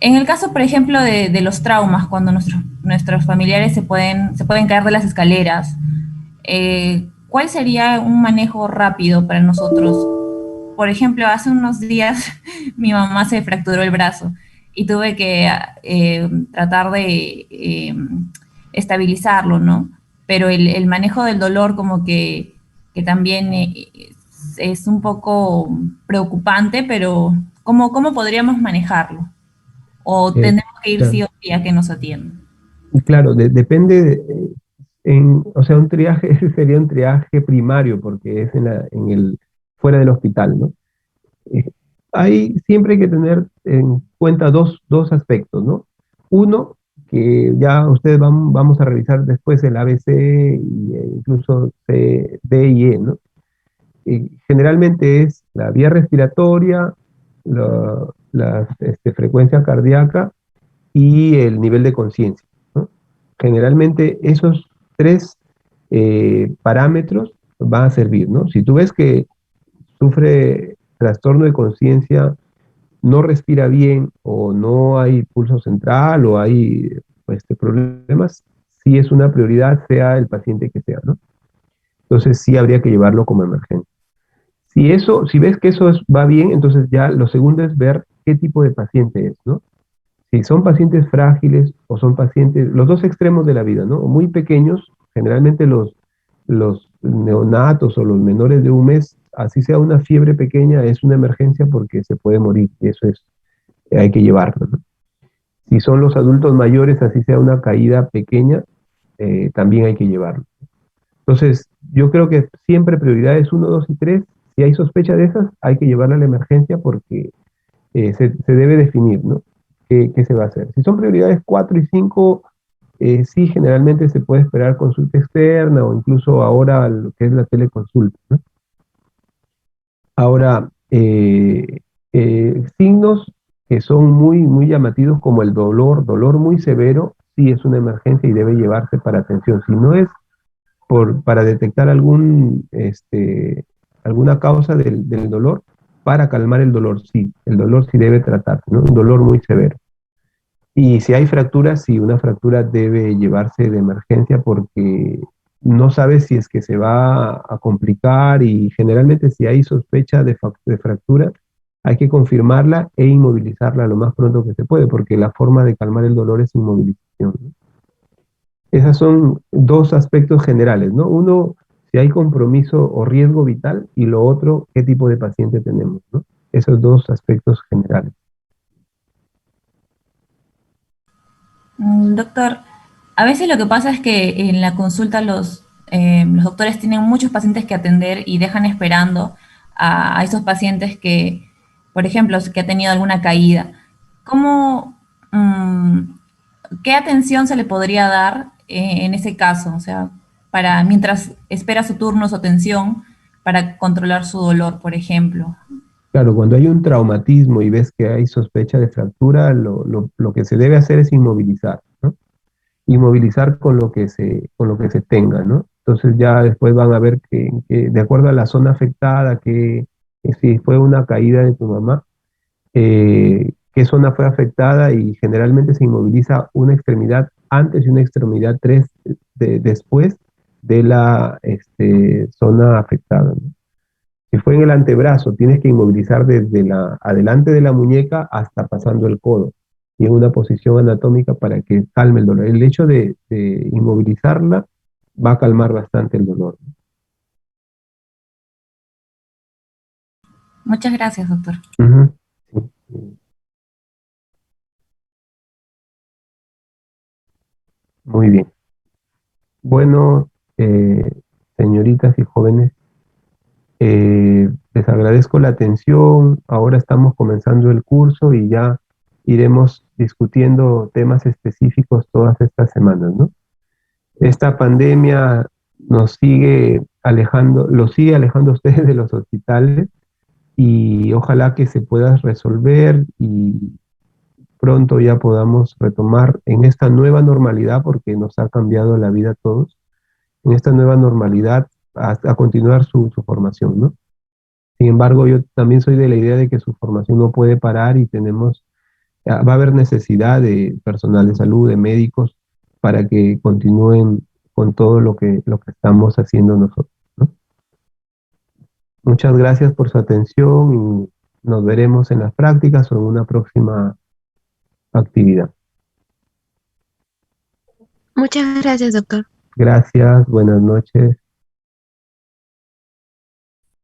En el caso, por ejemplo, de los traumas, cuando nuestros familiares se pueden caer de las escaleras, ¿cuál sería un manejo rápido para nosotros? Por ejemplo, hace unos días mi mamá se fracturó el brazo y tuve que tratar de estabilizarlo, ¿no? Pero el manejo del dolor como que también es un poco preocupante, pero ¿cómo podríamos manejarlo? ¿O tenemos que ir sí o sí a que nos atiendan? Claro, depende, o sea, un triaje, ese sería un triaje primario porque es fuera del hospital, ¿no? Siempre hay que tener en cuenta dos aspectos, ¿no? Uno, que ya ustedes vamos a revisar después el ABC e incluso C, D y E, ¿no? Generalmente es la vía respiratoria, la frecuencia cardíaca y el nivel de conciencia, ¿no? Generalmente esos tres parámetros van a servir, ¿no? Si tú ves que sufre trastorno de conciencia, no respira bien o no hay pulso central o hay problemas, sí es una prioridad, sea el paciente que sea, ¿no? Entonces sí habría que llevarlo como emergencia. Si ves que eso va bien, entonces ya lo segundo es ver qué tipo de paciente es, ¿no? Si son pacientes frágiles o son pacientes, los dos extremos de la vida, ¿no? Muy pequeños, generalmente los neonatos o los menores de un mes, así sea una fiebre pequeña, es una emergencia porque se puede morir, y eso hay que llevarlo, ¿no? Si son los adultos mayores, así sea una caída pequeña, también hay que llevarlo. Entonces, yo creo que siempre prioridades 1, 2 y 3, si hay sospecha de esas, hay que llevarla a la emergencia porque se debe definir, ¿no? ¿Qué se va a hacer? Si son prioridades 4 y 5, sí, generalmente se puede esperar consulta externa o incluso ahora lo que es la teleconsulta, ¿no? Ahora, signos que son muy llamativos como el dolor muy severo, sí es una emergencia y debe llevarse para atención. Si no es para detectar alguna causa del dolor, para calmar el dolor sí debe tratarse, ¿no? Un dolor muy severo. Y si hay fracturas, sí, una fractura debe llevarse de emergencia porque no sabes si es que se va a complicar y generalmente si hay sospecha de fractura, hay que confirmarla e inmovilizarla lo más pronto que se puede, porque la forma de calmar el dolor es inmovilización, ¿no? Esos son dos aspectos generales, ¿no? Uno, si hay compromiso o riesgo vital, y lo otro, qué tipo de paciente tenemos, ¿no? Esos dos aspectos generales. Doctor, a veces lo que pasa es que en la consulta los doctores tienen muchos pacientes que atender y dejan esperando a esos pacientes que, por ejemplo, que ha tenido alguna caída. ¿Qué atención se le podría dar en ese caso? O sea, mientras espera su turno, su atención, para controlar su dolor, por ejemplo. Claro, cuando hay un traumatismo y ves que hay sospecha de fractura, lo que se debe hacer es inmovilizar, ¿no? Inmovilizar con lo que se tenga, ¿no? Entonces ya después van a ver que de acuerdo a la zona afectada, que si fue una caída de tu mamá, qué zona fue afectada y generalmente se inmoviliza una extremidad antes y una extremidad después de la zona afectada, ¿no? Si fue en el antebrazo, tienes que inmovilizar desde adelante de la muñeca hasta pasando el codo, y en una posición anatómica para que calme el dolor. El hecho de inmovilizarla va a calmar bastante el dolor. Muchas gracias, doctor. Ujú. Sí. Muy bien. Bueno, señoritas y jóvenes, les agradezco la atención. Ahora estamos comenzando el curso y ya iremos discutiendo temas específicos todas estas semanas, ¿no? Esta pandemia nos sigue alejando, los sigue alejando a ustedes de los hospitales, y ojalá que se pueda resolver y pronto ya podamos retomar en esta nueva normalidad, porque nos ha cambiado la vida a todos, en esta nueva normalidad a continuar su formación, ¿no? Sin embargo, yo también soy de la idea de que su formación no puede parar y va a haber necesidad de personal de salud, de médicos, para que continúen con todo lo que estamos haciendo nosotros, ¿no? Muchas gracias por su atención y nos veremos en las prácticas o en una próxima actividad. Muchas gracias, doctor. Gracias, buenas noches.